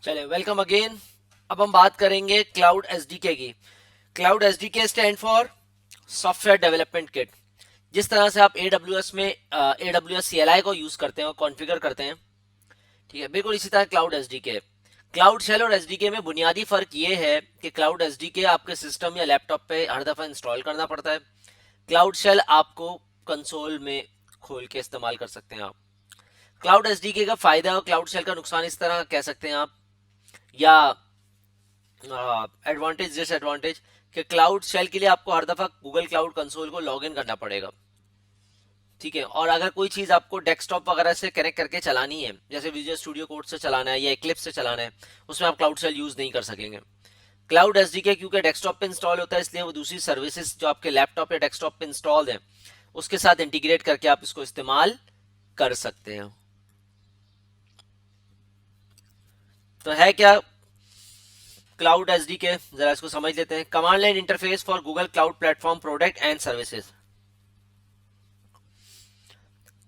चले welcome again. अब हम बात करेंगे क्लाउड एसडीके की। Cloud SDK stand for software development kit. जिस तरह से आप एडब्ल्यूएस में एडब्ल्यूएस सीएलआई को यूज करते हैं और कॉन्फ़िगर करते हैं, ठीक है, बिल्कुल इसी तरह क्लाउड एसडीके। क्लाउड शेल और एसडीके में बुनियादी फर्क ये है कि क्लाउड एसडीके आपके सिस्टम या लैपटॉप पे हर दफा इंस्टॉल करना पड़ता है। क्लाउड शेल आपको कंसोल में खोल के इस्तेमाल कर सकते हैं आप। क्लाउड एसडीके का फायदा और क्लाउड शेल का नुकसान इस तरह कह सकते हैं आप, या एडवांटेज डिसएडवांटेज, कि क्लाउड शेल के लिए आपको हर दफा गूगल क्लाउड कंसोल को लॉग इन करना पड़ेगा, ठीक है। और अगर कोई चीज आपको डेस्कटॉप वगैरह से कनेक्ट करके चलानी है, जैसे विजुअल स्टूडियो कोड से चलाना है या इक्लिप्स से चलाना है, उसमें आप क्लाउड शेल यूज नहीं कर सकेंगे। क्लाउड एसडीके क्योंकि डेस्कटॉप पे इंस्टॉल होता है, इसलिए वो दूसरी सर्विसेज जो आपके लैपटॉप या डेस्कटॉप पे इंस्टॉल है उसके साथ इंटीग्रेट करके आप इसको इस्तेमाल कर सकते हैं। तो है क्या क्लाउड एसडीके, जरा इसको समझ लेते हैं। Command line interface for Google cloud platform product and services,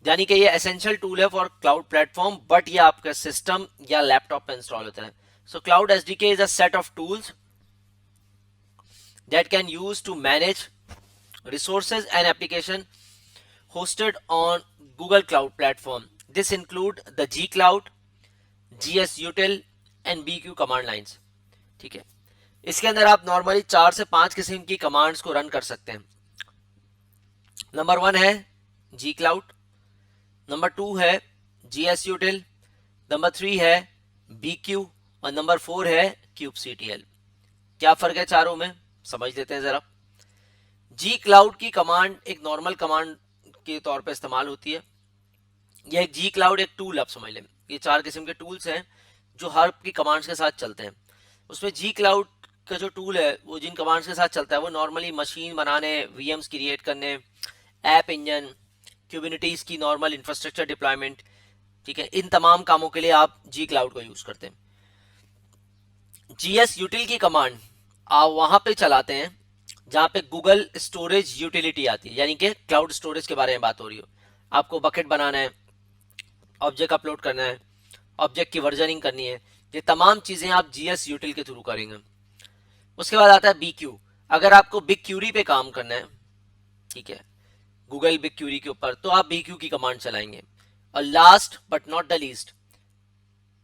यानी कि ये एसेंशियल टूल है फॉर क्लाउड प्लेटफॉर्म, बट ये आपका सिस्टम या लैपटॉप पे इंस्टॉल होता है। So cloud SDK is a set of tools that can use to manage resources and application hosted on Google Cloud Platform. This include the G Cloud, GS Util and BQ command lines. ठीक है, इसके अंदर आप normally 4 से 5 किस्म की commands को run कर सकते हैं। नंबर 1 है G Cloud, नंबर 2 है GS Util, नंबर 3 है BQ और नंबर 4 है kubectl। क्या फर्क है चारों में, समझ लेते हैं जरा। जी क्लाउड की कमांड एक नॉर्मल कमांड के तौर पे इस्तेमाल होती है। यह एक जी क्लाउड एक टूल आप समझ लें। ये 4 किस्म के टूल्स हैं जो हर की कमांड्स के साथ चलते हैं। उसमें जी क्लाउड का जो टूल है वो जिन कमांड्स के साथ चलता है वो नॉर्मली मशीन बनाने, वीएम्स क्रिएट करने, ऐप इंजन, क्यूबिनिटीज की नॉर्मल इंफ्रास्ट्रक्चर डिप्लॉयमेंट, ठीक है, इन तमाम कामों के लिए आप जी क्लाउड को यूज करते हैं। जीएस यूटिल की कमांड आप वहां पे चलाते हैं जहां पे गूगल स्टोरेज यूटिलिटी आती है, यानी कि क्लाउड स्टोरेज के बारे में बात हो रही हो। आपको बकेट बनाना है, ऑब्जेक्ट अपलोड करना है, ऑब्जेक्ट की वर्जनिंग करनी है, ये तमाम चीजें आप जीएस यूटिल के थ्रू करेंगे। उसके बाद आता है बीक्यू। अगर आपको बिग क्यूरी पे काम करना है, ठीक है, गूगल बिग क्यूरी के ऊपर, तो आप बीक्यू की कमांड चलाएंगे। और last but not the least,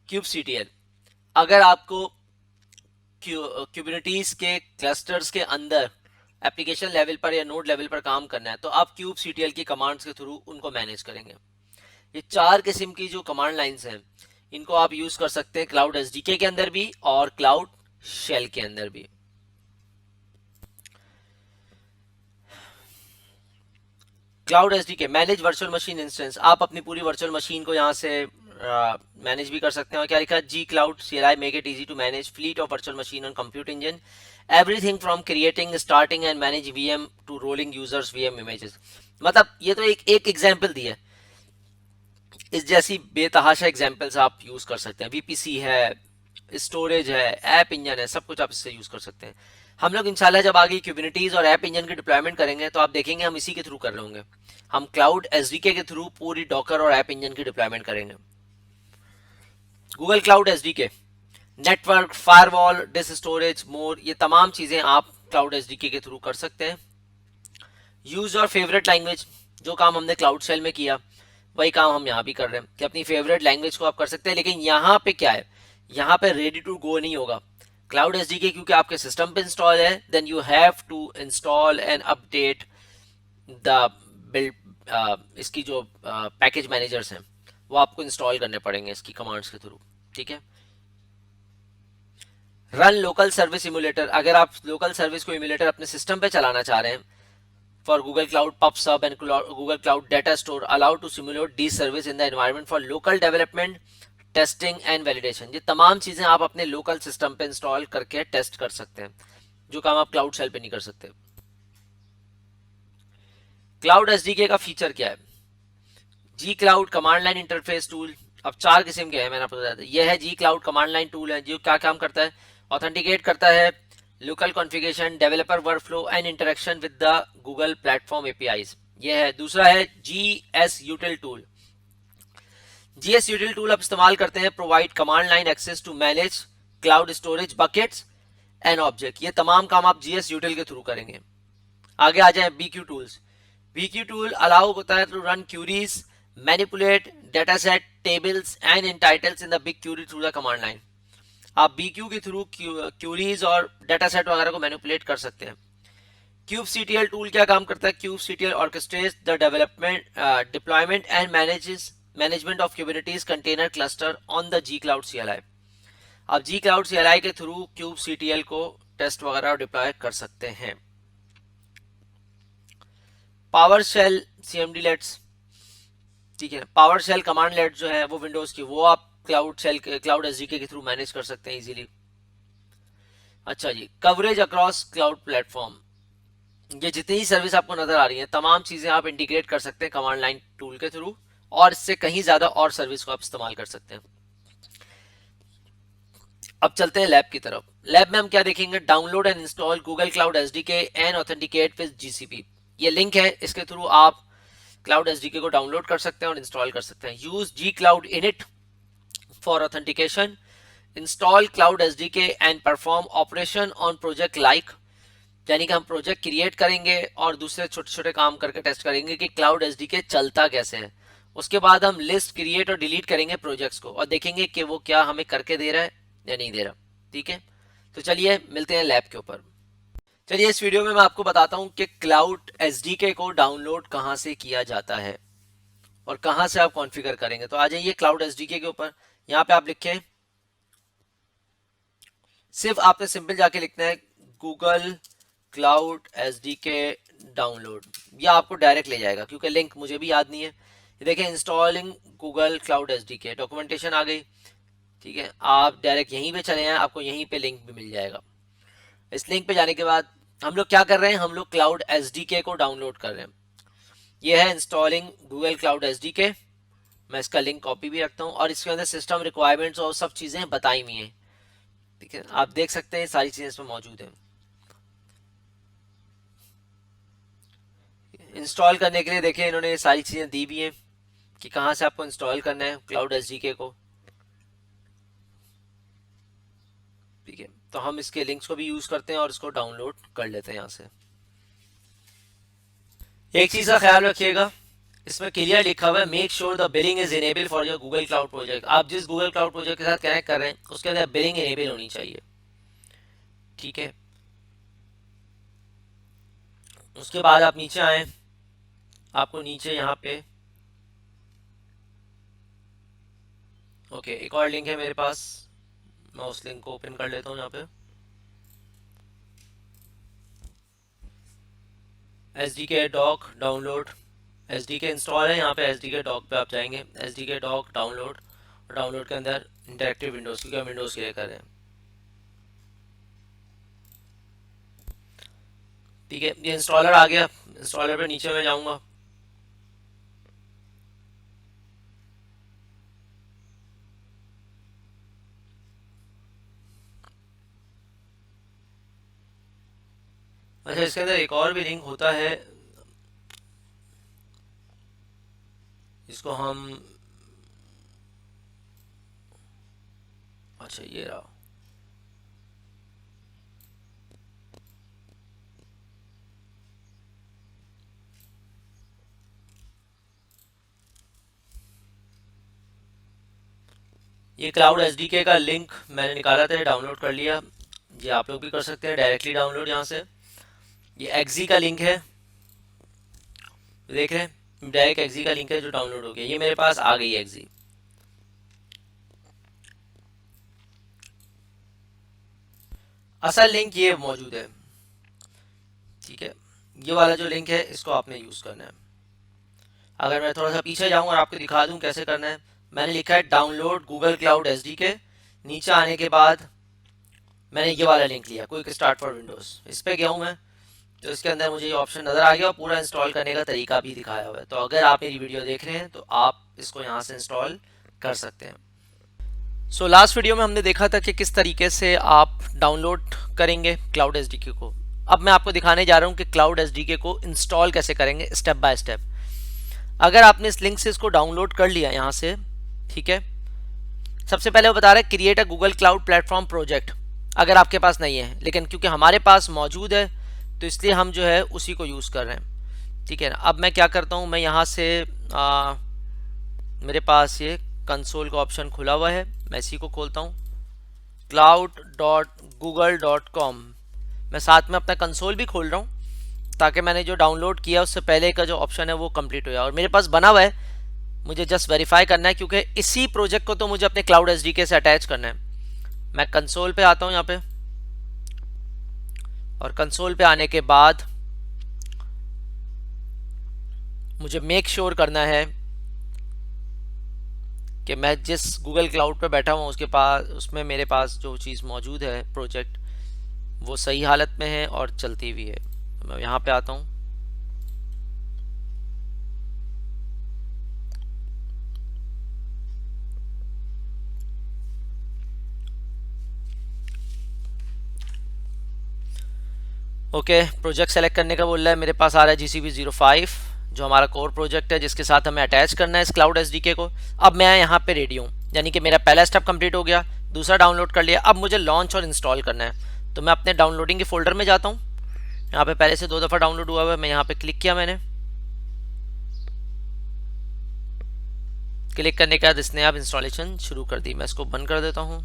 kubectl. अगर आपको क्यूबिनिटीज के क्लस्टर्स के अंदर एप्लीकेशन लेवल पर या नोड लेवल पर काम करना है तो आप क्यूब सीटीएल की कमांड्स के थ्रू उनको मैनेज करेंगे। ये 4 किस्म की जो कमांड लाइंस हैं इनको आप यूज कर सकते हैं क्लाउड एसडीके के अंदर भी और क्लाउड शेल के अंदर भी। Cloud SDK manage virtual machine instance, आप अपनी पूरी वर्चुअल मशीन को यहाँ से मैनेज भी कर सकते हैं। और क्या लिखा है, जी cloud CLI make it easy to manage fleet of virtual machine on Compute Engine, everything from creating starting and manage VM to rolling users VM images. मतलब ये तो एक एग्जांपल दी है, इस जैसी बेतहाशा एग्जांपल्स आप यूज कर सकते हैं। वीपीसी है, स्टोरेज है, ऐप इंजन है, सब कुछ आप इससे यूज कर सकते हैं। हम लोग इंशाल्लाह जब आगे क्यूबिनिटीज और ऐप इंजन की डिप्लॉयमेंट करेंगे तो आप देखेंगे हम इसी के थ्रू कर रहे होंगे। हम क्लाउड एसडीके के थ्रू पूरी डॉकर और ऐप इंजन की डिप्लॉयमेंट करेंगे। Google cloud SDK, network, firewall, disk storage, more, ये तमाम चीजें आप क्लाउड एसडीके के थ्रू कर सकते हैं। यूज योर फेवरेट लैंग्वेज, जो काम हमने क्लाउड शेल में किया वही काम हम यहाँ भी कर रहे हैं कि अपनी फेवरेट लैंग्वेज को आप कर सकते हैं। लेकिन यहाँ पे क्या है, यहाँ पे रेडी टू गो नहीं होगा। क्लाउड एसडीके क्योंकि आपके सिस्टम पे इंस्टॉल है, then you have to install and update the build, इसकी जो पैकेज मैनेजर्स हैं वो आपको इंस्टॉल करने पड़ेंगे इसकी कमांड्स के थ्रू, ठीक है। रन लोकल सर्विस इमुलेटर, अगर आप लोकल सर्विस को इमुलेटर अपने सिस्टम पे चलाना चाह रहे हैं, for Google Cloud PubSub and Google Cloud Data Store allow to simulate these service in the environment for local development, testing and validation। ये तमाम चीजें आप अपने लोकल सिस्टम पे इंस्टॉल करके टेस्ट कर सकते हैं, जो काम आप क्लाउड शेल पे नहीं कर सकते। क्लाउड एसडीके का फीचर क्या है, जी cloud command line interface tool. अब 4 किस्म के हैं, मैंने आपको बताया था। यह है जी क्लाउड कमांड लाइन टूल है जो क्या काम करता है, ऑथेंटिकेट करता है, local configuration, developer workflow and interaction with the Google platform APIs. ये है। दूसरा है G S util tool, GS util tool आप इस्तेमाल करते हैं provide command line access to manage cloud storage buckets and object. ये तमाम काम आप GS util के थ्रू करेंगे। आगे आ जाए BQ tools. BQ tool allow होता है to run queries, manipulate data set, tables and entities in the BigQuery through the command line. आप BQ के थ्रू क्यूरीज और डेटा सेट वगैरह को मैनिपुलेट कर सकते हैं। kubectl टूल क्या काम करता है? kubectl orchestrates the development, deployment and management of Kubernetes container cluster on the gcloud CLI। आप gcloud CLI के थ्रू kubectl को टेस्ट वगैरह डिप्लॉय कर सकते हैं। पावर शेल CMD लेट्स, ठीक है, पावर शेल कमांड लेट जो है वो विंडोज की, वो आप क्लाउड SDK के थ्रू मैनेज कर सकते हैं इजीली। अच्छा जी, कवरेज अक्रॉस क्लाउड प्लेटफॉर्म, ये जितनी ही सर्विस आपको नजर आ रही है तमाम चीजें आप इंटीग्रेट कर सकते हैं कमांड लाइन टूल के थ्रू, और इससे कहीं ज्यादा और सर्विस को आप इस्तेमाल कर सकते हैं। अब चलते हैं लैब की तरफ। लैब में हम क्या देखेंगे? Download and install Google cloud SDK and authenticate with GCP। ये लिंक है, इसके थ्रू आप क्लाउड SDK को डाउनलोड कर सकते हैं और इंस्टॉल कर सकते हैं। Use gcloud init for authentication, install cloud SDK and perform operation on project like, यानी कि हम प्रोजेक्ट क्रिएट करेंगे और दूसरे छोटे छोटे काम करके टेस्ट करेंगे कि क्लाउड SDK चलता कैसे है। उसके बाद हम लिस्ट क्रिएट और डिलीट करेंगे प्रोजेक्ट्स को और देखेंगे कि वो क्या हमें करके दे रहा है या नहीं दे रहा। ठीक है, तो चलिए मिलते हैं लैब के ऊपर। चलिए इस वीडियो में मैं आपको बताता हूँ कि क्लाउड SDK को डाउनलोड कहाँ से किया जाता है और कहाँ से आप कॉन्फ़िगर करेंगे। तो आ जाइए क्लाउड SDK के ऊपर। यहाँ पे आप लिखें, सिर्फ आपने सिंपल जाके लिखना है गूगल क्लाउड SDK डाउनलोड, ये आपको डायरेक्ट ले जाएगा क्योंकि लिंक मुझे भी याद नहीं है। ये देखें, installing Google cloud SDK documentation आ गई। ठीक है, आप डायरेक्ट यहीं पे चले हैं, आपको यहीं पे लिंक भी मिल जाएगा। इस लिंक पे जाने के बाद हम लोग क्या कर रहे हैं? हम लोग क्लाउड SDK को डाउनलोड कर रहे हैं। ये है इंस्टॉलिंग गूगल क्लाउड SDK। मैं इसका लिंक कॉपी भी रखता हूँ और इसके अंदर सिस्टम रिक्वायरमेंट्स और सब चीज़ें बताई हुई हैं। ठीक है, आप देख सकते हैं सारी चीज़ें इसमें मौजूद हैं। इंस्टॉल करने के लिए देखिए इन्होंने सारी चीज़ें दी भी हैं कि कहाँ से आपको इंस्टॉल करना है क्लाउड SDK को। ठीक है, तो हम इसके लिंक्स को भी यूज़ करते हैं और इसको डाउनलोड कर लेते हैं यहाँ से। एक चीज़ का ख्याल रखिएगा, इसमें क्लियर लिखा हुआ है make sure the billing is enable for your Google cloud project. आप जिस गूगल क्लाउड प्रोजेक्ट के साथ कनेक्ट कर रहे हैं उसके अंदर बिलिंग इनेबल होनी चाहिए। ठीक है, उसके बाद आप नीचे आए, आपको नीचे यहाँ पे ओके एक और लिंक है मेरे पास, मैं उस लिंक को ओपन कर लेता हूँ। यहाँ पे SDK doc download, SDK install है, यहाँ पे SDK डॉक पे आप जाएंगे, SDK डॉक डाउनलोड, और डाउनलोड के अंदर इंटरेक्टिव विंडोज, क्योंकि हम विंडोज क्लियर कर रहे हैं। ठीक है, ये इंस्टॉलर आ गया। इंस्टॉलर पे नीचे मैं जाऊँगा, अच्छा इसके अंदर एक और भी लिंक होता है, इसको हम, अच्छा ये रहा, ये क्लाउड SDK का लिंक मैंने निकाला था, डाउनलोड कर लिया। ये आप लोग भी कर सकते हैं डायरेक्टली डाउनलोड यहाँ से। ये एक्जी का लिंक है, देख रहे हैं, डायरेक्ट एक्जी का लिंक है जो डाउनलोड हो गया। ये मेरे पास आ गई एक्जी। असल लिंक ये मौजूद है। ठीक है, ये वाला जो लिंक है इसको आपने यूज करना है। अगर मैं थोड़ा सा पीछे जाऊं और आपको दिखा दूं कैसे करना है, मैंने लिखा है डाउनलोड गूगल क्लाउड SDK। नीचे आने के बाद मैंने ये वाला लिंक लिया, क्विक स्टार्ट फॉर विंडोज, इस पे गया हूँ मैं, तो इसके अंदर मुझे ये ऑप्शन नजर आ गया और पूरा इंस्टॉल करने का तरीका भी दिखाया हुआ है। तो अगर आप मेरी वीडियो देख रहे हैं तो आप इसको यहाँ से इंस्टॉल कर सकते हैं। सो लास्ट वीडियो में हमने देखा था कि किस तरीके से आप डाउनलोड करेंगे क्लाउड SDK को। अब मैं आपको दिखाने जा रहा हूँ कि क्लाउड SDK को इंस्टॉल कैसे करेंगे स्टेप बाय स्टेप। अगर आपने इस लिंक से इसको डाउनलोड कर लिया यहाँ से, ठीक है। सबसे पहले वो बता रहा है create a Google cloud platform project, अगर आपके पास नहीं है, लेकिन क्योंकि हमारे पास मौजूद है तो इसलिए हम जो है उसी को यूज़ कर रहे हैं। ठीक है ना। अब मैं क्या करता हूँ, मैं यहाँ से मेरे पास ये कंसोल का ऑप्शन खुला हुआ है, मैं इसी को खोलता हूँ, cloud.google.com। मैं साथ में अपना कंसोल भी खोल रहा हूँ ताकि मैंने जो डाउनलोड किया उससे पहले का जो ऑप्शन है वो कंप्लीट हो जाए, और मेरे पास बना हुआ है, मुझे जस्ट वेरीफाई करना है क्योंकि इसी प्रोजेक्ट को तो मुझे अपने क्लाउड एसडीके से अटैच करना है। मैं कंसोल पे आता हूँ यहाँ पे, और कंसोल पे आने के बाद मुझे मेक श्योर करना है कि मैं जिस गूगल क्लाउड पे बैठा हूँ उसके पास, उसमें मेरे पास जो चीज़ मौजूद है प्रोजेक्ट, वो सही हालत में है और चलती भी है। मैं यहाँ पे आता हूँ, ओके प्रोजेक्ट सेलेक्ट करने का बोल रहा है, मेरे पास आ रहा है GCP 05 जो हमारा कोर प्रोजेक्ट है जिसके साथ हमें अटैच करना है इस क्लाउड एसडीके को। अब मैं यहाँ पे रेडी हूँ, यानी कि मेरा पहला स्टेप कंप्लीट हो गया, दूसरा डाउनलोड कर लिया, अब मुझे लॉन्च और इंस्टॉल करना है। तो मैं अपने डाउनलोडिंग के फोल्डर में जाता हूँ, यहाँ पे पहले से 2 दफ़ा डाउनलोड हुआ हुआ है, मैं यहाँ पे क्लिक किया, मैंने क्लिक करने के बाद इसने अब इंस्टॉलेशन शुरू कर दी। मैं इसको बंद कर देता हूँ।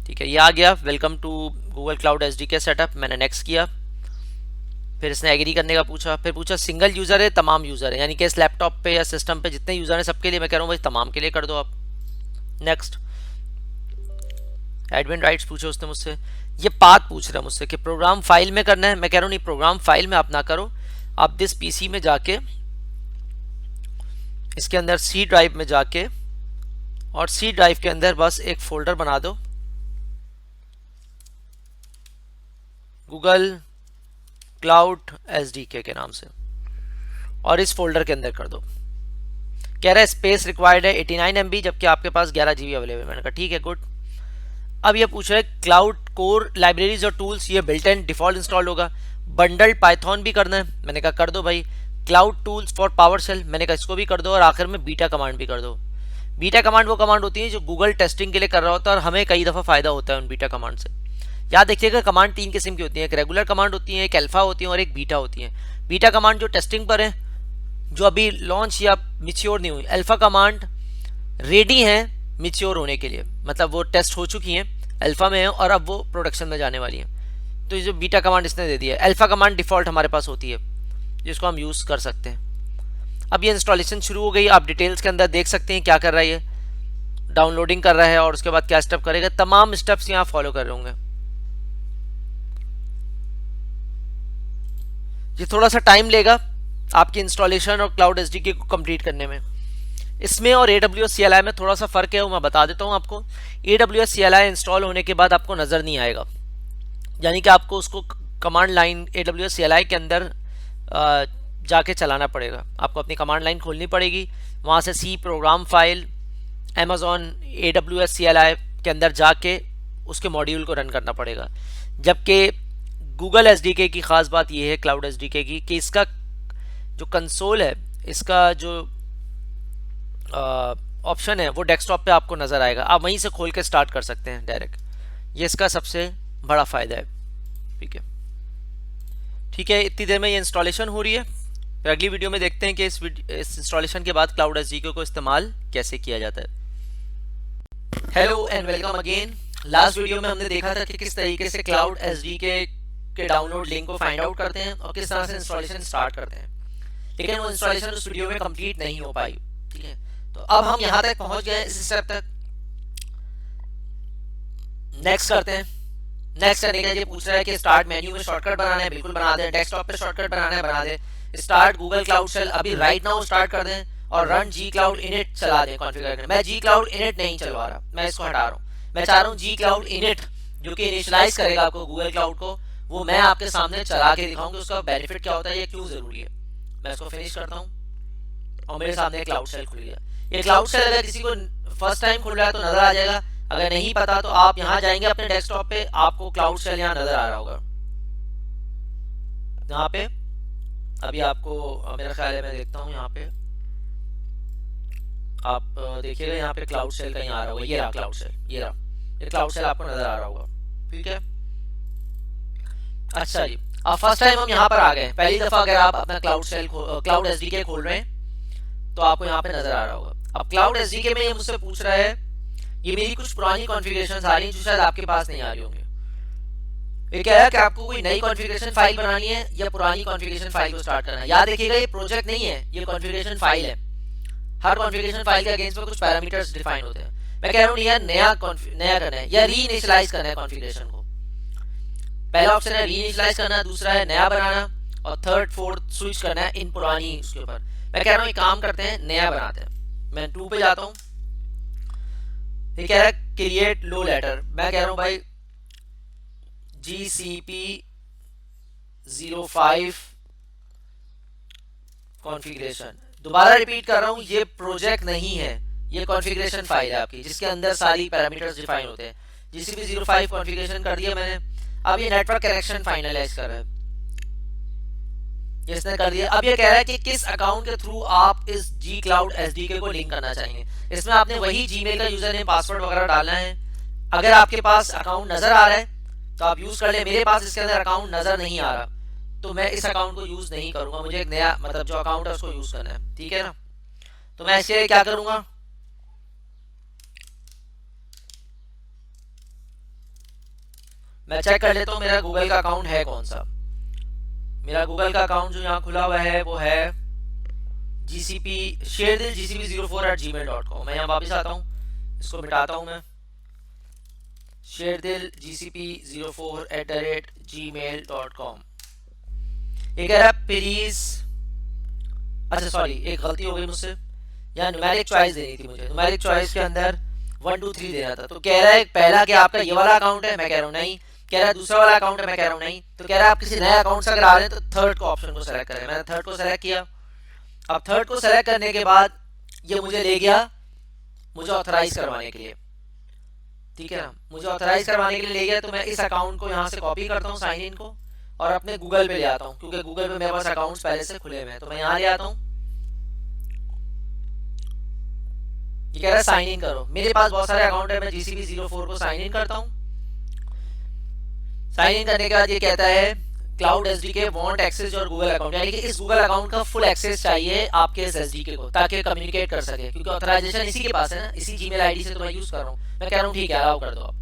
ठीक है, ये आ गया, welcome to Google cloud SDK setup. मैंने नेक्स्ट किया, फिर इसने एग्री करने का पूछा, फिर पूछा सिंगल यूज़र है तमाम यूज़र है, यानी कि इस लैपटॉप पे या सिस्टम पे जितने यूज़र हैं सबके लिए। मैं कह रहा हूँ भाई तमाम के लिए कर दो आप। नेक्स्ट, एडमिन राइट्स पूछे उसने मुझसे, ये पाथ पूछ रहा है मुझसे कि प्रोग्राम फाइल में करना है। मैं कह रहा हूँ नहीं, प्रोग्राम फाइल में आप ना करो, आप दिस पीसी में जाके इसके अंदर सी ड्राइव में जाके और सी ड्राइव के अंदर बस एक फोल्डर बना दो गूगल क्लाउड एसडीके के नाम से, और इस फोल्डर के अंदर कर दो। कह रहा है स्पेस रिक्वायर्ड है 89 MB, जबकि आपके पास 11 GB अवेलेबल है। मैंने कहा ठीक है, गुड। अब ये पूछ रहा है क्लाउड कोर लाइब्रेरीज और टूल्स, ये बिल्ट इन डिफॉल्ट इंस्टॉल होगा। बंडल्ड पाइथन भी करना है, मैंने कहा कर दो भाई। Cloud tools for PowerShell, मैंने कहा इसको भी कर दो, और आखिर में बीटा कमांड भी कर दो। बीटा कमांड वो कमांड होती है जो गूगल टेस्टिंग के लिए कर रहा होता है, और हमें कई दफ़ा फायदा होता है उन बीटा कमांड से। याद देखिएगा, कमांड 3 किस्म की होती है, एक रेगुलर कमांड होती है, एक अल्फा होती है और एक बीटा होती है। बीटा कमांड जो टेस्टिंग पर है, जो अभी लॉन्च या मिच्योर नहीं हुई। अल्फा कमांड रेडी है मिच्योर होने के लिए, मतलब वो टेस्ट हो चुकी हैं, अल्फा में है और अब वो प्रोडक्शन में जाने वाली है। तो ये जो बीटा कमांड इसने दे दिया है, अल्फा कमांड डिफॉल्ट हमारे पास होती है जिसको हम यूज़ कर सकते हैं। अब ये इंस्टॉलेशन शुरू हो गई, आप डिटेल्स के अंदर देख सकते हैं क्या कर रहा है, ये डाउनलोडिंग कर रहा है और उसके बाद क्या स्टेप करेगा, तमाम स्टेप्स यहाँ फॉलो कर रहे होंगे। ये थोड़ा सा टाइम लेगा आपकी इंस्टॉलेशन और क्लाउड एसडीके को कंप्लीट करने में। इसमें और AWS CLI में थोड़ा सा फर्क है, वो मैं बता देता हूँ आपको। AWS CLI इंस्टॉल होने के बाद आपको नज़र नहीं आएगा, यानी कि आपको उसको कमांड लाइन AWS CLI के अंदर जाके चलाना पड़ेगा। आपको अपनी कमांड लाइन खोलनी पड़ेगी, वहाँ से C program file Amazon AWS CLI के अंदर जाके उसके मॉड्यूल को रन करना पड़ेगा। जबकि गूगल एसडीके की ख़ास बात यह है क्लाउड एसडीके की कि इसका जो कंसोल है, इसका जो ऑप्शन है वो डेस्कटॉप पे आपको नज़र आएगा, आप वहीं से खोल के स्टार्ट कर सकते हैं डायरेक्ट। ये इसका सबसे बड़ा फ़ायदा है। ठीक है, ठीक है, इतनी देर में ये इंस्टॉलेशन हो रही है, फिर अगली वीडियो में देखते हैं कि इस इंस्टॉलेशन के बाद क्लाउड एसडीके को इस्तेमाल कैसे किया जाता है। Hello and welcome again. Last video में हमने देखा था कि किस तरीके से क्लाउड एसडीके के डाउनलोड लिंक को फाइंड आउट करते हैं और किस तरह से इंस्टॉलेशन स्टार्ट करते हैं, लेकिन वो इंस्टॉलेशन उस वीडियो में कंप्लीट नहीं हो पाई। ठीक है, तो अब हम यहाँ तक पहुँच गए, इस स्टेप तक। नेक्स्ट करते हैं। नेक्स्ट करने के लिए पूछ रहा है कि स्टार्ट मेन्यू में शॉर्टकट बनाना है, बिल्कुल बना दें। डेस्कटॉप पे शॉर्टकट बनाना है, बना दें। स्टार्ट गूगल क्लाउड शेल अभी राइट नाउ स्टार्ट कर दें और रन जी क्लाउड इनिट चला दें कॉन्फ़िगर करके। मैं जी क्लाउड इनिट नहीं चलवा रहा, मैं इसको हटा रहा हूँ। मैं चाह रहा हूँ जी क्लाउड इनिट जो कि इनिशियलाइज करेगा आपको गूगल क्लाउड को, वो मैं आपके सामने चला के दिखाऊंगा उसका बेनिफिट क्या होता है, ये क्यों जरूरी है। मैं इसको फिनिश करता हूँ और मेरे सामने क्लाउड शेल खुल गया। ये क्लाउड शेल अगर किसी को फर्स्ट टाइम खुल रहा है तो नजर आ जाएगा, अगर नहीं पता तो आप यहाँ जाएंगे अपने डेस्कटॉप पे, आपको क्लाउड शेल यहाँ नजर आ रहा होगा। यहाँ पे अभी आपको मेरा ख्याल है, मैं देखता हूँ यहाँ पे आप देखिएगा यहाँ पे क्लाउड सेल कहीं आ रहा होगा, ये रहा क्लाउड सेल, ये रहा, ये क्लाउड सेल आपको नजर आ रहा होगा, ठीक है। अच्छा जी, अब फर्स्ट टाइम हम यहाँ पर आ गए, पहली दफा अगर आप अपना क्लाउड सेल क्लाउड एसडीके खोल रहे हैं तो आपको यहाँ पे नजर आ रहा होगा। अब क्लाउड एसडीके में ये मुझसे पूछ रहा है, ये मेरी कुछ पुरानी कॉन्फ़िगरेशंस आ रही हैं जो शायद आपके पास नहीं आ रही होंगी। ये कह रहा है कि आपको कोई नई कॉन्फ़िगरेशन फाइल बनानी है या पुरानी कॉन्फ़िगरेशन फाइल को स्टार्ट करना है। याद रखिएगा ये प्रोजेक्ट नहीं है, ये कॉन्फ़िगरेशन फाइल है। हर कॉन्फ़िगरेशन फाइल के अगेंस्ट में कुछ पैरामीटर्स डिफाइन होते हैं। मैं कह रहा हूँ यार नया करना है या रीइनिशियलाइज करना है कॉन्फ़िगरेशन को। पहला ऑप्शन है रीइनिशियलाइज करना, दूसरा है नया बनाना, और थर्ड फोर्थ स्विच करना है इन पुरानी उसके ऊपर। मैं कह रहा हूँ एक काम करते हैं, नया बनाते हैं। मैं 2 पे जाता हूँ, ये कह रहा है क्रिएट लो लेटर। मैं कह रहा हूँ भाई GCP 05 कॉन्फ़िगरेशन। दोबारा रिपीट कर रहा हूँ, ये प्रोजेक्ट नहीं है, ये कॉन्फ़िगरेशन फाइल है आपकी जिसके अंदर सारी पैरामीटर्स डिफाइन होते हैं। GCP 05 कॉन्फ़िगरेशन कर दिया मैंने। अब ये नेटवर्क कनेक्शन फाइनलाइज कर रहा है, इसने कर दिया। अब ये कह रहा है कि किस अकाउंट के थ्रू आप इस G Cloud SDK को लिंक करना चाहेंगे। इसमें आपने वही जीमेल का यूजर नेम पासवर्ड वगैरह डालना है। अगर आपके पास अकाउंट नजर आ रहा है तो आप यूज कर ले। मेरे पास इसके अंदर अकाउंट नजर नहीं आ रहा तो मैं इस अकाउंट को यूज नहीं करूंगा, मुझे एक नया मतलब जो अकाउंट है उसको यूज करना है, ठीक है ना। तो मैं इसके लिए क्या करूंगा, मैं चेक कर लेता हूँ मेरा गूगल का अकाउंट है कौन सा। मेरा गूगल का अकाउंट जो यहाँ खुला हुआ है वो है GCP शेरदिल GCP04@gmail.com। मैं यहाँ वापस आता हूँ, इसको मिटाता हूँ मैं, शेरदिल GCP04@gmail.com। ये कह रहा है प्लीज, अच्छा सॉरी एक गलती हो गई मुझसे, यहाँ न्यूमेरिक चॉइस देनी थी मुझे। न्यूमेरिक चॉइस के अंदर 1 2 3 देना था। तो कह रहा है पहला कि आपका ये वाला अकाउंट है, मैं कह रहा हूँ नहीं। कह रहा है दूसरा वाला अकाउंट है, मैं कह रहा हूँ नहीं। तो कह रहा है आप किसी नए अकाउंट से अगर आ रहे हैं तो थर्ड को ऑप्शन को सेलेक्ट करें। मैंने थर्ड को सेलेक्ट किया। अब थर्ड को सेलेक्ट करने के बाद ये मुझे ले गया मुझे ऑथराइज करवाने के लिए, ठीक है ना। मुझे ऑथराइज करवाने के लिए ले गया। तो मैं इस अकाउंट को यहाँ से कॉपी करता हूँ साइन इन को, और अपने गूगल पे ले आता हूँ, क्योंकि गूगल पे मेरे पास अकाउंट्स पहले से खुले हुए हैं। तो मैं यहाँ ले आता हूँ, ये कह रहा है साइन इन करो। मेरे पास बहुत सारे अकाउंट है, मैं GCP 04 को साइन इन करता हूँ। साइन इन करने के बाद ये कहता है cloud SDK want access your Google account, यानी कि इस गूगल अकाउंट का फुल एक्सेस चाहिए आपके इस एसडीके को ताकि कम्युनिकेट कर सके, क्योंकि ऑथराइजेशन इसी के पास है ना, इसी जीमेल आईडी से तो मैं यूज कर रहा हूँ। मैं कह रहा हूँ ठीक है अलाउ कर दो आप।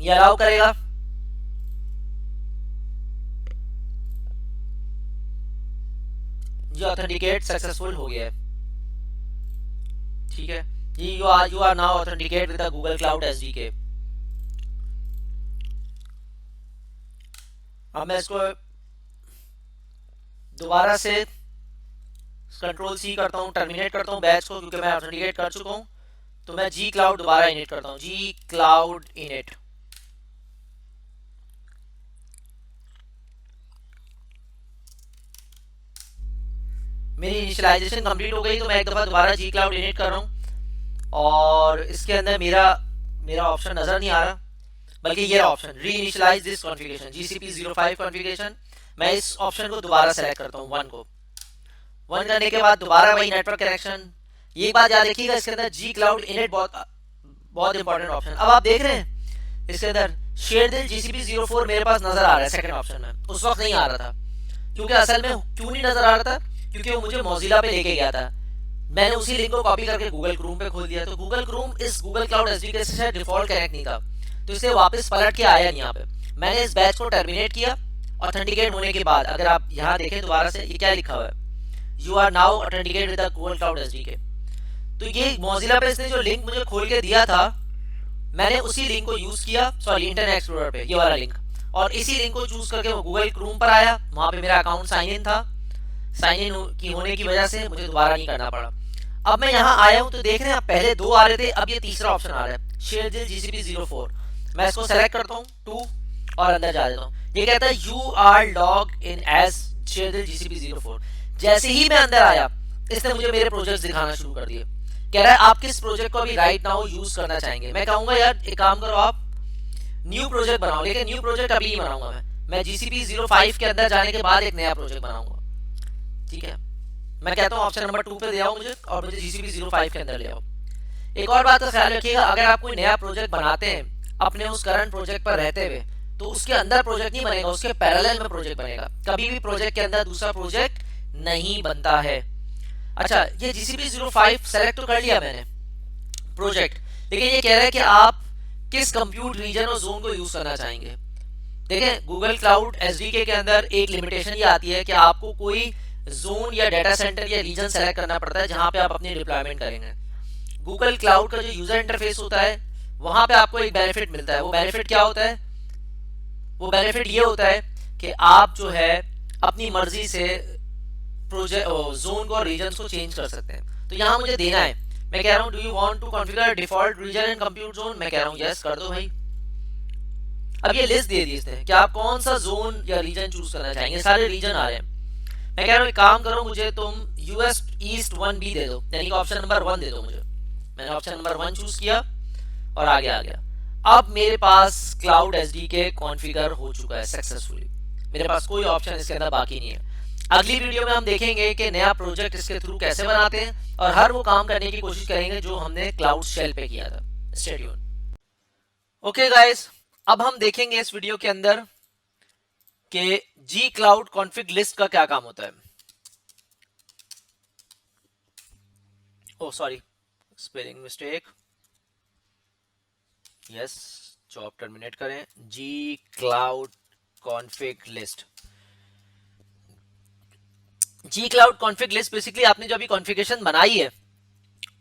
ये अलाउ करेगा। ये ऑथेंटिकेट सक्सेसफुल हो गया है, ठीक है। ये you are now authenticate with the Google cloud SDK. अब मैं इसको दोबारा से कंट्रोल C करता हूँ, टर्मिनेट करता हूँ बैच को, क्योंकि मैं ऑथेंटिकेट कर चुका हूँ। तो मैं G Cloud दोबारा इनिट करता हूँ, G Cloud इनिट। मेरी इनिशियलाइजेशन कंप्लीट हो गई। तो मैं एक दफा दोबारा G Cloud इनिट कर रहा हूँ, और इसके अंदर मेरा ऑप्शन नजर नहीं आ रहा, बल्कि ये option reinitialise this configuration GCP 05 configuration. मैं इस ऑप्शन को दोबारा सेलेक्ट करता हूँ, 1 को। 1 करने के बाद दोबारा वही नेटवर्क कनेक्शन। ये बात याद रखिएगा, इसके अंदर G Cloud इनिट बहुत इंपॉर्टेंट ऑप्शन। अब आप देख रहे हैं इसके अंदर शेरदिल GCP 04 मेरे पास नजर आ रहा है सेकंड ऑप्शन में, उस वक्त नहीं आ रहा था। क्योंकि असल में क्यों नहीं नजर आ रहा था, क्योंकि वो मुझे मोजिला पे लेके गया था। मैंने उसी लिंक को कॉपी करके गूगल क्रोम पे खोल दिया। तो गूगल क्रोम इस गूगल क्लाउड एसडीके से डिफॉल्ट कनेक्ट नहीं था, तो इसे वापस पलट के आया नहीं यहाँ पे। मैंने इस बैच को टर्मिनेट किया ऑथेंटिकेट होने के बाद। अगर आप यहाँ देखें दोबारा से, ये क्या लिखा हुआ है, you are now authenticate with the Google cloud SDK. तो ये मोजिला पे इसने जो लिंक मुझे खोल के दिया था, मैंने उसी लिंक को यूज किया, सॉरी इंटरनेट एक्सप्लोरर पे, ये वाला लिंक, और इसी लिंक को चूज करके वो गूगल क्रोम पर आया। वहां पे मेरा अकाउंट साइन इन था। साइन इन की होने की वजह से मुझे दोबारा नहीं करना पड़ा। अब मैं यहाँ आया हूँ तो देख रहे हैं आप पहले 2 आ रहे थे, अब ये तीसरा ऑप्शन आ रहा है शेरदिल GCP 04। मैं इसको सेलेक्ट करता हूँ 2 और अंदर जा देता हूँ। ये कहता है you are log in as Sherdil GCP 04। जैसे ही मैं अंदर आया इसने मुझे मेरे प्रोजेक्ट दिखाना शुरू कर दिए। कह रहा है आप किस प्रोजेक्ट को अभी राइट नाउ यूज करना चाहेंगे। मैं कहूंगा यार एक काम करो, आप न्यू प्रोजेक्ट बनाओ, लेकिन न्यू प्रोजेक्ट अभी नहीं बनाऊंगा मैं GCP 05 के अंदर जाने के बाद एक नया प्रोजेक्ट बनाऊंगा, ठीक है। मैं कहता हूँ ऑप्शन नंबर 2 पे दे आओ मुझे, और मुझे GCP 05 के अंदर ले आओ। एक और बात का ख्याल रखिएगा, अगर आप कोई नया प्रोजेक्ट बनाते हैं अपने उस करंट प्रोजेक्ट पर रहते हुए, तो उसके अंदर प्रोजेक्ट नहीं बनेगा, उसके पैरेलल में प्रोजेक्ट बनेगा। कभी भी प्रोजेक्ट के अंदर दूसरा प्रोजेक्ट नहीं बनता है। अच्छा, ये GCP 05 सेलेक्ट तो कर लिया मैंने प्रोजेक्ट, लेकिन ये कह रहा है कि आप किस कंप्यूट रीजन और जोन को यूज करना चाहेंगे। देखें, गूगल क्लाउड एसडीके के अंदर एक लिमिटेशन ये आती है कि आपको कोई जोन या डेटा सेंटर या रीजन सेलेक्ट करना पड़ता है जहां पे आप अपनी डिप्लॉयमेंट करेंगे। गूगल क्लाउड का जो यूजर इंटरफेस होता है वहां पे आपको एक बेनिफिट मिलता है। वो बेनिफिट क्या होता है? वो बेनिफिट ये होता है कि आप जो है अपनी मर्जी से प्रोजेक्ट जोन को और रीजन को चेंज कर सकते हैं। तो यहाँ मुझे देना है, मैं कह रहा हूँ do you want to configure default region and compute zone, मैं कह रहा हूँ यस कर दो भाई। अब ये लिस्ट दे दी इसने कि आप कौन सा जोन या रीजन चूज करना चाहेंगे, सारे रीजन आ रहे हैं। मैं कह रहा हूँ एक काम करो, मुझे तुम यूएस ईस्ट 1B दे दो, यानी कि ऑप्शन नंबर 1 दे दो मुझे। मैंने ऑप्शन नंबर 1 चूज किया और आगे आ गया। अब मेरे पास क्लाउड एसडीके कॉन्फ़िगर हो चुका है सक्सेसफुली, मेरे पास कोई ऑप्शन इसके अंदर बाकी नहीं है। अगली वीडियो में हम देखेंगे कि नया प्रोजेक्ट इसके थ्रू कैसे बनाते हैं और हर वो काम करने की कोशिश करेंगे जो हमने क्लाउड शेल पे किया था। Stay tune. ओके गाइस, अब हम देखेंगे इस वीडियो के अंदर कि जी क्लाउड कॉन्फ़िग लिस्ट का क्या काम होता है। Oh sorry, spelling mistake. Yes, job terminate करें। जी क्लाउड कॉन्फ़िग लिस्ट। जी क्लाउड कॉन्फ़िग लिस्ट बेसिकली आपने जो अभी कॉन्फ़िगरेशन बनाई है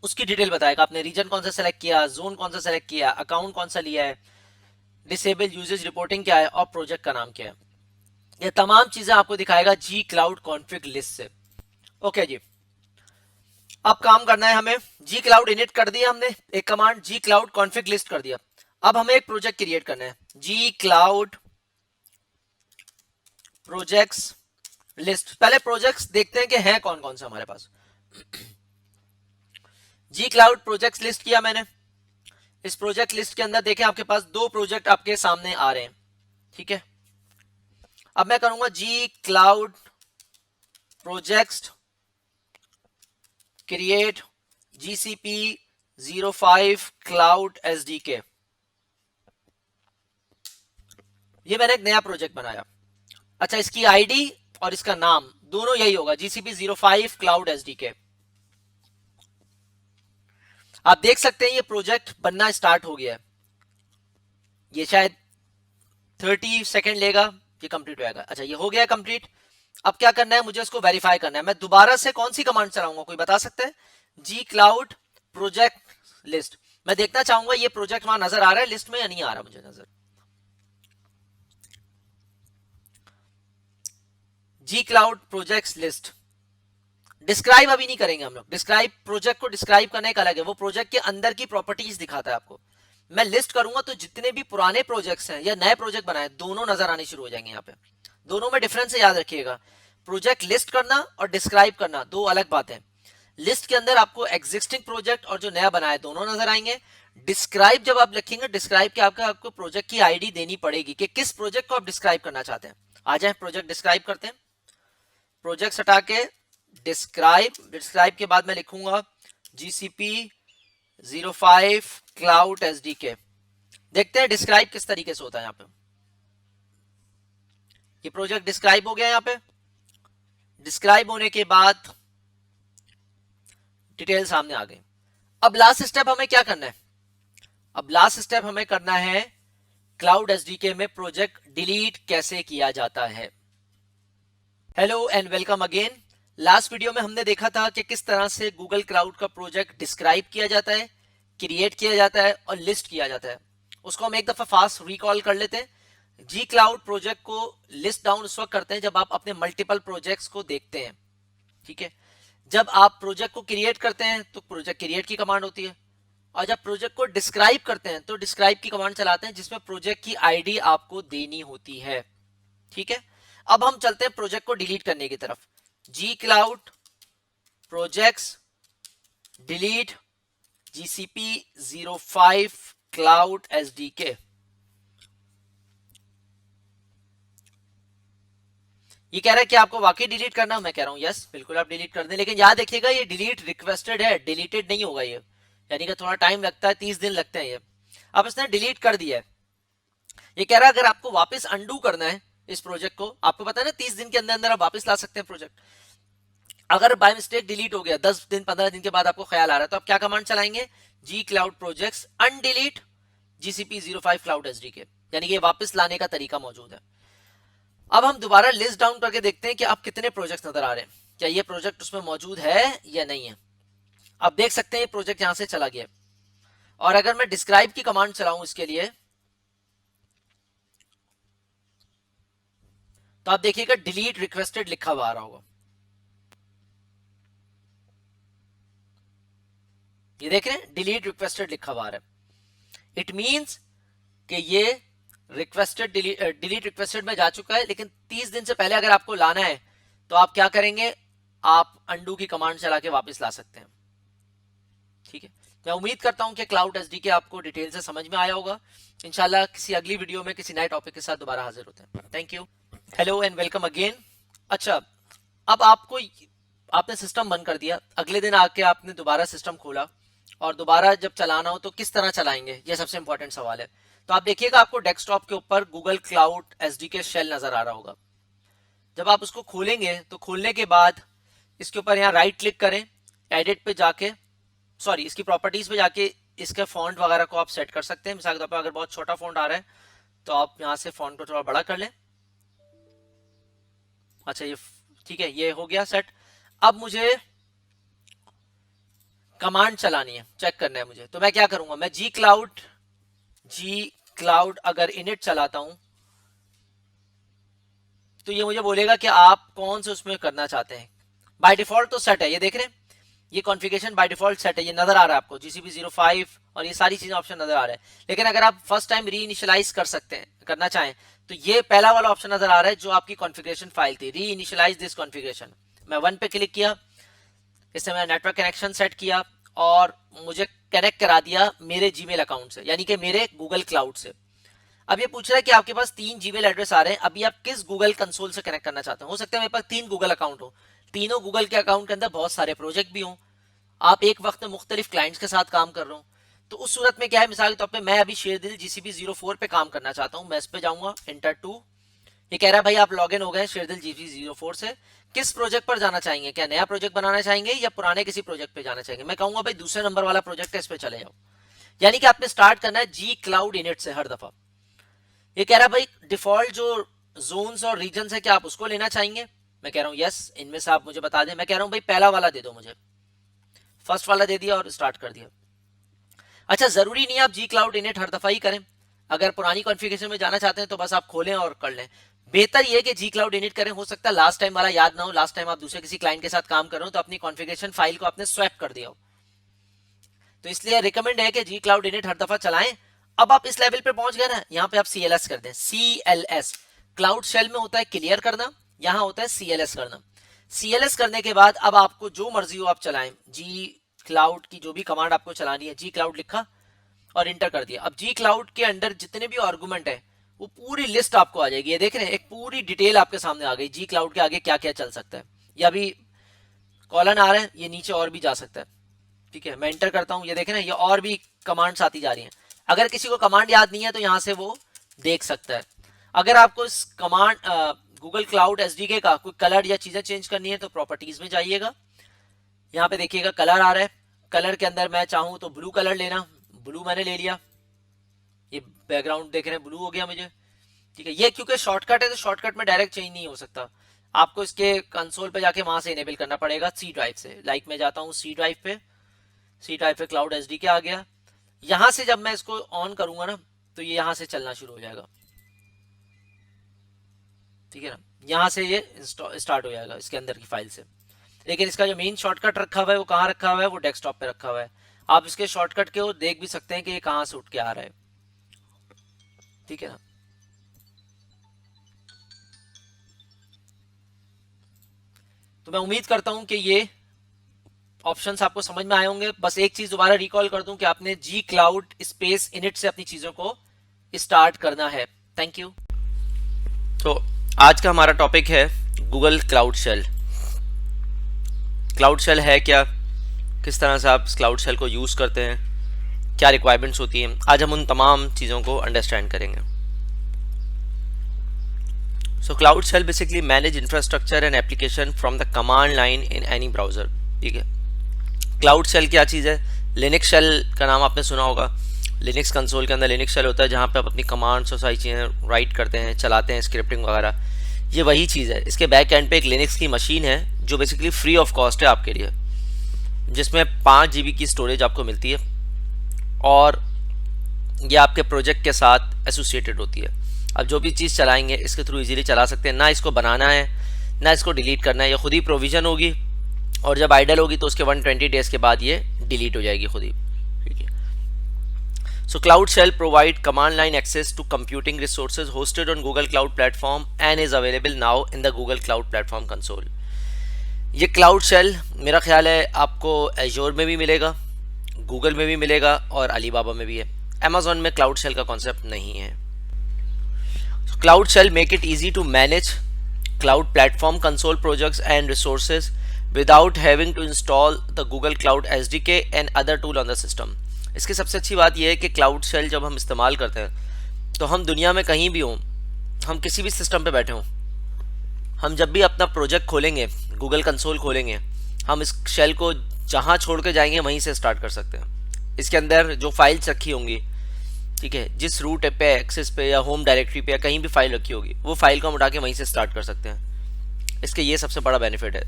उसकी डिटेल बताएगा। आपने रीजन कौन सा सेलेक्ट किया, जोन कौन सा सेलेक्ट किया, अकाउंट कौन सा लिया है, डिसेबल यूजेज रिपोर्टिंग क्या है और प्रोजेक्ट का नाम क्या है। ये तमाम चीजें आपको दिखाएगा जी क्लाउड कॉन्फ़िग लिस्ट से। ओके जी, अब काम करना है हमें। जी क्लाउड इनिट कर दिया हमने, एक कमांड जी क्लाउड कॉन्फ़िग लिस्ट कर दिया। अब हमें एक प्रोजेक्ट क्रिएट करना है, जी क्लाउड प्रोजेक्ट्स लिस्ट। पहले प्रोजेक्ट्स देखते हैं कि हैं कौन कौन सा हमारे पास। जी क्लाउड प्रोजेक्ट्स लिस्ट किया मैंने। इस प्रोजेक्ट लिस्ट के अंदर देखें आपके पास 2 प्रोजेक्ट आपके सामने आ रहे हैं, ठीक है। अब मैं करूंगा gcloud projects create GCP 05 cloud SDK। ये मैंने एक नया प्रोजेक्ट बनाया। अच्छा, इसकी आईडी और इसका नाम दोनों यही होगा, GCP 05 क्लाउड SDK। आप देख सकते हैं ये प्रोजेक्ट बनना स्टार्ट हो गया है। ये शायद 30 सेकेंड लेगा, ये कंप्लीट हो जाएगा। अच्छा, ये हो गया कंप्लीट। अब क्या करना है, मुझे इसको वेरीफाई करना है। मैं दोबारा से कौन सी कमांड चलाऊंगा, कोई बता सकते हैं? जी क्लाउड प्रोजेक्ट लिस्ट। मैं देखना चाहूंगा ये प्रोजेक्ट वहां नजर आ रहा है लिस्ट में या नहीं आ रहा मुझे नजर। जी क्लाउड प्रोजेक्ट्स लिस्ट। डिस्क्राइब अभी नहीं करेंगे हम लोग। डिस्क्राइब, प्रोजेक्ट को डिस्क्राइब करने का अलग है, वो प्रोजेक्ट के अंदर की प्रॉपर्टीज दिखाता है आपको। मैं लिस्ट करूंगा तो जितने भी पुराने प्रोजेक्ट्स हैं या नए प्रोजेक्ट बनाए दोनों नजर आने शुरू हो जाएंगे। यहाँ पे दोनों में डिफरेंस है, याद रखिएगा। प्रोजेक्ट लिस्ट करना और डिस्क्राइब करना दो अलग बातें। लिस्ट के अंदर आपको एग्जिस्टिंग प्रोजेक्ट और जो नया बनाए दोनों नजर आएंगे। डिस्क्राइब जब आप लिखेंगे, डिस्क्राइब के आपको प्रोजेक्ट की आईडी देनी पड़ेगी कि किस प्रोजेक्ट को आप डिस्क्राइब करना चाहते हैं। आ जाए प्रोजेक्ट डिस्क्राइब करते हैं। प्रोजेक्ट हटा के डिस्क्राइब, डिस्क्राइब के बाद मैं लिखूंगा GCP 05 क्लाउड SDK। देखते हैं डिस्क्राइब किस तरीके से होता है। यहाँ पे ये प्रोजेक्ट डिस्क्राइब हो गया। यहाँ पे डिस्क्राइब होने के बाद डिटेल सामने आ गई। अब लास्ट स्टेप हमें क्या करना है? अब लास्ट स्टेप हमें करना है क्लाउड SDK में प्रोजेक्ट डिलीट कैसे किया जाता है। Hello and welcome again. Last video में हमने देखा था कि किस तरह से गूगल क्लाउड का प्रोजेक्ट डिस्क्राइब किया जाता है, क्रिएट किया जाता है और लिस्ट किया जाता है। उसको हम एक दफा फास्ट रिकॉल कर लेते हैं। जी क्लाउड प्रोजेक्ट को लिस्ट डाउन उस वक्त करते हैं जब आप अपने मल्टीपल प्रोजेक्ट्स को देखते हैं, ठीक है। जब आप प्रोजेक्ट को क्रिएट करते हैं तो प्रोजेक्ट क्रिएट की कमांड होती है, और जब प्रोजेक्ट को डिस्क्राइब करते हैं तो डिस्क्राइब की कमांड चलाते हैं जिसमें प्रोजेक्ट की आईडी आपको देनी होती है, ठीक है। अब हम चलते हैं प्रोजेक्ट को डिलीट करने की तरफ। Gcloud projects delete GCP 05 cloud SDK। ये कह रहा है कि आपको वाकई डिलीट करना, मैं कह रहा हूँ यस बिल्कुल आप डिलीट कर दें, लेकिन याद रखिएगा ये डिलीट रिक्वेस्टेड है, डिलीटेड नहीं होगा ये, यानी कि थोड़ा टाइम लगता है, 30 दिन लगते हैं ये। अब इसने डिलीट कर दिया है। ये कह रहा है अगर आपको वापस अंडू करना है इस प्रोजेक्ट को, आपको पता है ना 30 दिन के अंदर अंदर आप वापस ला सकते हैं प्रोजेक्ट। अगर बाय मिस्टेक डिलीट हो गया 10 दिन 15 दिन के बाद आपको ख्याल आ रहा है, तो आप क्या कमांड चलाएंगे, gcloud projects undelete GCP 05 cloud SDK, यानी कि वापस लाने का तरीका मौजूद है। अब हम दोबारा लिस्ट डाउन करके देखते हैं कि आप कितने प्रोजेक्ट नजर आ रहे हैं, क्या ये प्रोजेक्ट उसमें मौजूद है या नहीं है। आप देख सकते हैं ये प्रोजेक्ट यहां से चला गया, और अगर मैं डिस्क्राइब की कमांड चलाऊं इसके लिए, तो आप देखिएगा डिलीट रिक्वेस्टेड लिखा हुआ आ रहा होगा, ये देख रहे हैं डिलीट रिक्वेस्टेड लिखा हुआ आ रहा है। इट मींस कि ये रिक्वेस्टेड डिलीट रिक्वेस्टेड में जा चुका है, लेकिन 30 दिन से पहले अगर आपको लाना है तो आप क्या करेंगे, आप अंडू की कमांड चला के वापस ला सकते हैं। ठीक है, मैं उम्मीद करता हूं कि क्लाउड SDK आपको डिटेल से समझ में आया होगा। इंशाल्लाह किसी अगली वीडियो में किसी नए टॉपिक के साथ दोबारा हाजिर होते हैं। Thank you, hello and welcome again. अच्छा, अब आपने सिस्टम बंद कर दिया, अगले दिन आके आपने दोबारा सिस्टम खोला, और दोबारा जब चलाना हो तो किस तरह चलाएंगे, ये सबसे इंपॉर्टेंट सवाल है। तो आप देखिएगा आपको डेस्कटॉप के ऊपर गूगल क्लाउड SDK शेल नजर आ रहा होगा। जब आप उसको खोलेंगे तो खोलने के बाद इसके ऊपर यहाँ राइट क्लिक करें, एडिट पे जाके, सॉरी इसकी प्रॉपर्टीज पे जाके इसके फॉन्ट वगैरह को आप सेट कर सकते हैं। मिसाल के तौर पर अगर बहुत छोटा फॉन्ट आ रहा है तो आप यहाँ से फॉन्ट को थोड़ा बड़ा कर लें। अच्छा ये ठीक है, ये हो गया सेट। अब मुझे कमांड चलानी है, चेक करना है मुझे, तो मैं क्या करूंगा, मैं जी क्लाउड अगर इनिट चलाता हूं तो ये मुझे बोलेगा कि आप कौन से उसमें करना चाहते हैं। बाय डिफॉल्ट तो सेट है, ये देख रहे हैं ये कॉन्फ़िगरेशन बाय डिफॉल्ट सेट है, ये नजर आ रहा है आपको GCP 05 और ये सारी चीजें ऑप्शन नजर आ रहे हैं। लेकिन अगर आप फर्स्ट टाइम री इनिशियलाइज करना चाहें तो ये पहला वाला ऑप्शन नजर आ रहा है जो आपकी कॉन्फ़िगरेशन फाइल थी, री इनिशियलाइज दिस कॉन्फ़िगरेशन। मैं 1 पे क्लिक किया, इससे मैंने नेटवर्क कनेक्शन सेट किया और मुझे कनेक्ट करा दिया मेरे जीमेल अकाउंट से, यानी कि मेरे गूगल क्लाउड से। अब ये पूछ रहा है कि आपके पास 3 जीमेल एड्रेस आ रहे हैं, अभी आप किस गूगल कंसोल से कनेक्ट करना चाहते हैं। हो सकता है मेरे पास 3 गूगल अकाउंट हो, तीनों गूगल के अकाउंट के अंदर बहुत सारे प्रोजेक्ट भी हों, आप एक वक्त में मुख्तलिफ क्लाइंट्स के साथ काम कर रहे हो। तो उस सूरत में क्या है, मिसाल के तौर पे मैं अभी शेरदिल GCP 04 पे काम करना चाहता हूँ, मैं इस पे जाऊंगा इंटर 2, ये कह रहा है भाई आप लॉग इन हो गए शेरदिल GCP 04 से, किस प्रोजेक्ट पर जाना चाहेंगे, क्या नया प्रोजेक्ट बनाना चाहेंगे या पुराने किसी प्रोजेक्ट पे जाना चाहेंगे। मैं कहूंगा भाई दूसरे नंबर वाला प्रोजेक्ट है, इस पे चले जाओ। यानी कि आपने स्टार्ट करना है जी क्लाउड इनिट से हर दफा। ये कह रहा है भाई डिफॉल्ट जो जोन्स और रीजन है क्या आप उसको लेना चाहेंगे, मैं कह रहा हूँ यस, इनमें से आप मुझे बता दें। मैं कह रहा हूँ भाई पहला वाला दे दो मुझे, फर्स्ट वाला दे दिया और स्टार्ट कर दिया। अच्छा, जरूरी नहीं आप जी क्लाउड इनिट हर दफा ही करें, अगर पुरानी कॉन्फ़िगरेशन में जाना चाहते हैं तो बस आप खोलें और कर लें। बेहतर ये कि जी क्लाउड इनिट करें, हो सकता है लास्ट टाइम वाला याद ना हो, लास्ट टाइम आप दूसरे किसी क्लाइंट के साथ काम कर रहे हो तो अपनी कॉन्फ़िगरेशन फाइल को आपने स्वैप कर दिया हो, तो इसलिए रिकमेंड है कि जी क्लाउड इनिट हर दफा चलाएं। अब आप इस लेवल पे पहुंच गए ना, यहाँ पे आप CLS कर दें। CLS क्लाउड शेल में होता है क्लियर करना, यहाँ होता है CLS करना। CLS करने के बाद अब आपको जो मर्जी हो आप चलाएं, जी क्लाउड की जो भी कमांड आपको चलानी है, जी क्लाउड लिखा और इंटर कर दिया। अब जी क्लाउड के अंदर जितने भी आर्गुमेंट है वो पूरी लिस्ट आपको आ जाएगी, ये देख रहे हैं एक पूरी डिटेल आपके सामने आ गई, जी क्लाउड के आगे क्या क्या चल सकता है। या अभी कॉलन आ रहा है, ये नीचे और भी जा सकता है। ठीक है, मैं इंटर करता हूँ, ये देखें ना ये और भी कमांड्स आती जा रही हैं। अगर किसी को कमांड याद नहीं है तो यहाँ से वो देख सकता है। अगर आपको इस कमांड गूगल क्लाउड SDK का कोई कलर या चीजें चेंज करनी है तो प्रॉपर्टीज में जाइएगा, यहाँ पे देखिएगा कलर आ रहा है, कलर के अंदर मैं चाहूँ तो ब्लू कलर लेना, ब्लू मैंने ले लिया, ये बैकग्राउंड देख रहे हैं ब्लू हो गया मुझे। ठीक है, ये क्योंकि शॉर्टकट है तो शॉर्टकट में डायरेक्ट चेंज नहीं हो सकता, आपको इसके कंसोल पे जाके वहां से इनेबल करना पड़ेगा C ड्राइव से। लाइक मैं जाता हूँ C ड्राइव पे क्लाउड SDK आ गया, यहां से जब मैं इसको ऑन करूंगा ना तो ये यहां से चलना शुरू हो जाएगा। ठीक है ना, यहां से ये स्टार्ट हो जाएगा इसके अंदर की फाइल से। लेकिन इसका जो मेन शॉर्टकट रखा हुआ है वो कहाँ रखा हुआ है, वो डेस्कटॉप पे रखा हुआ है। आप इसके शॉर्टकट के वो देख भी सकते हैं कि ये कहाँ से उठ के आ रहा है। ठीक है ना, तो मैं उम्मीद करता हूं कि ये ऑप्शंस आपको समझ में आए होंगे। बस एक चीज दोबारा रिकॉल कर दूं कि आपने जी क्लाउड स्पेस इनिट से अपनी चीजों को स्टार्ट करना है। Thank you. तो आज का हमारा टॉपिक है Google cloud shell. Cloud shell है क्या, किस तरह से आप इस क्लाउड शेल को यूज़ करते हैं, क्या रिक्वायरमेंट्स होती हैं, आज हम उन तमाम चीज़ों को अंडरस्टैंड करेंगे। So cloud shell basically manage infrastructure and application from the command line in any browser. ठीक है, क्लाउड शेल क्या चीज़ है? लिनक्स शेल का नाम आपने सुना होगा। लिनक्स कंसोल के अंदर लिनक्स शेल होता है जहाँ पे आप अपनी कमांड्स और सारी चीज़ें राइट करते हैं, चलाते हैं, स्क्रिप्टिंग वगैरह। ये वही चीज़ है। इसके बैक एंड पे एक लिनक्स की मशीन है जो बेसिकली फ्री ऑफ कॉस्ट है आपके लिए, जिसमें 5 GB की स्टोरेज आपको मिलती है और ये आपके प्रोजेक्ट के साथ एसोसिएटेड होती है। अब जो भी चीज़ चलाएंगे इसके थ्रू इजीली चला सकते हैं, ना इसको बनाना है ना इसको डिलीट करना है, ये खुद ही प्रोविज़न होगी और जब आइडल होगी तो उसके 120 डेज़ के बाद ये डिलीट हो जाएगी खुद ही। ठीक है, so cloud shell provide command line access to computing resources hosted on Google cloud platform and is available now in the Google cloud platform console. ये क्लाउड शेल मेरा ख्याल है आपको एजोर में भी मिलेगा, गूगल में भी मिलेगा और अलीबाबा में भी है। अमेजोन में क्लाउड शेल का कॉन्सेप्ट नहीं है। Cloud shell make it easy to manage cloud platform console projects and resources without having to install the Google cloud SDK and other tool on the system. इसकी सबसे अच्छी बात यह है कि क्लाउड शेल जब हम इस्तेमाल करते हैं तो हम दुनिया में कहीं भी हों, हम किसी भी सिस्टम पे बैठे हों, हम जब भी अपना प्रोजेक्ट खोलेंगे, गूगल कंसोल खोलेंगे, हम इस शेल को जहाँ छोड़ के जाएंगे वहीं से स्टार्ट कर सकते हैं। इसके अंदर जो फाइल्स रखी होंगी, ठीक है, जिस रूट पे, एक्सेस पे या होम डायरेक्टरी पे या कहीं भी फाइल रखी होगी, वो फाइल को हम उठा के वहीं से स्टार्ट कर सकते हैं। इसके ये सबसे बड़ा बेनिफिट है।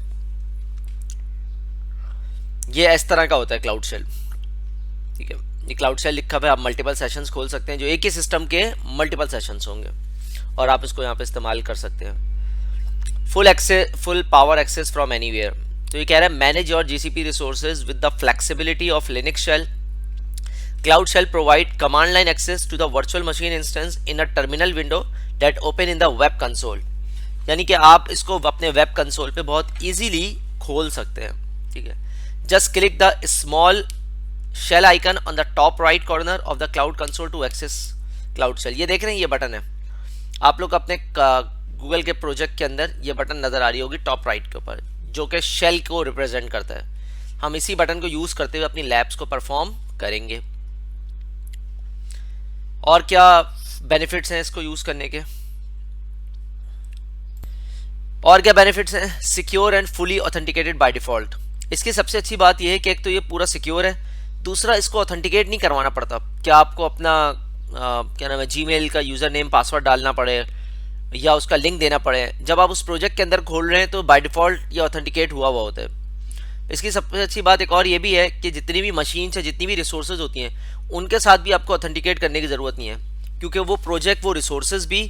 ये इस तरह का होता है क्लाउड शेल। ठीक है, ये क्लाउड शेल लिखा हुआ है, आप मल्टीपल सेशंस खोल सकते हैं जो एक ही सिस्टम के मल्टीपल सेशंस होंगे और आप इसको यहाँ पे इस्तेमाल कर सकते हैं। Full power access from anywhere. तो ये कह रहा है manage your GCP resources with the flexibility of Linux shell. Cloud shell provide command line access to the virtual machine instance in a terminal window that open in the web console. यानी कि आप इसको अपने web console पे बहुत easily खोल सकते हैं। ठीक है, just click the small shell icon on the top right corner of the cloud console to access cloud shell. ये देख रहे हैं, ये बटन है, आप लोग अपने गूगल के प्रोजेक्ट के अंदर ये बटन नजर आ रही होगी टॉप राइट के ऊपर, जो कि शेल को रिप्रेजेंट करता है। हम इसी बटन को यूज करते हुए अपनी लैब्स को परफॉर्म करेंगे। और क्या बेनिफिट्स हैं इसको यूज करने के? और क्या बेनिफिट्स हैं? Secure and fully authenticated by default. इसकी सबसे अच्छी बात यह है कि एक तो ये पूरा सिक्योर है, दूसरा इसको ऑथेंटिकेट नहीं करवाना पड़ता। क्या आपको अपना क्या नाम है, जीमेल का यूजर नेम पासवर्ड डालना पड़े या उसका लिंक देना पड़े? जब आप उस प्रोजेक्ट के अंदर खोल रहे हैं तो बाय डिफॉल्ट ये ऑथेंटिकेट हुआ हुआ होता है। इसकी सबसे अच्छी बात एक और ये भी है कि जितनी भी मशीन से जितनी भी रिसोर्सेज होती हैं उनके साथ भी आपको ऑथेंटिकेट करने की ज़रूरत नहीं है, क्योंकि वो प्रोजेक्ट, वो रिसोर्सेज भी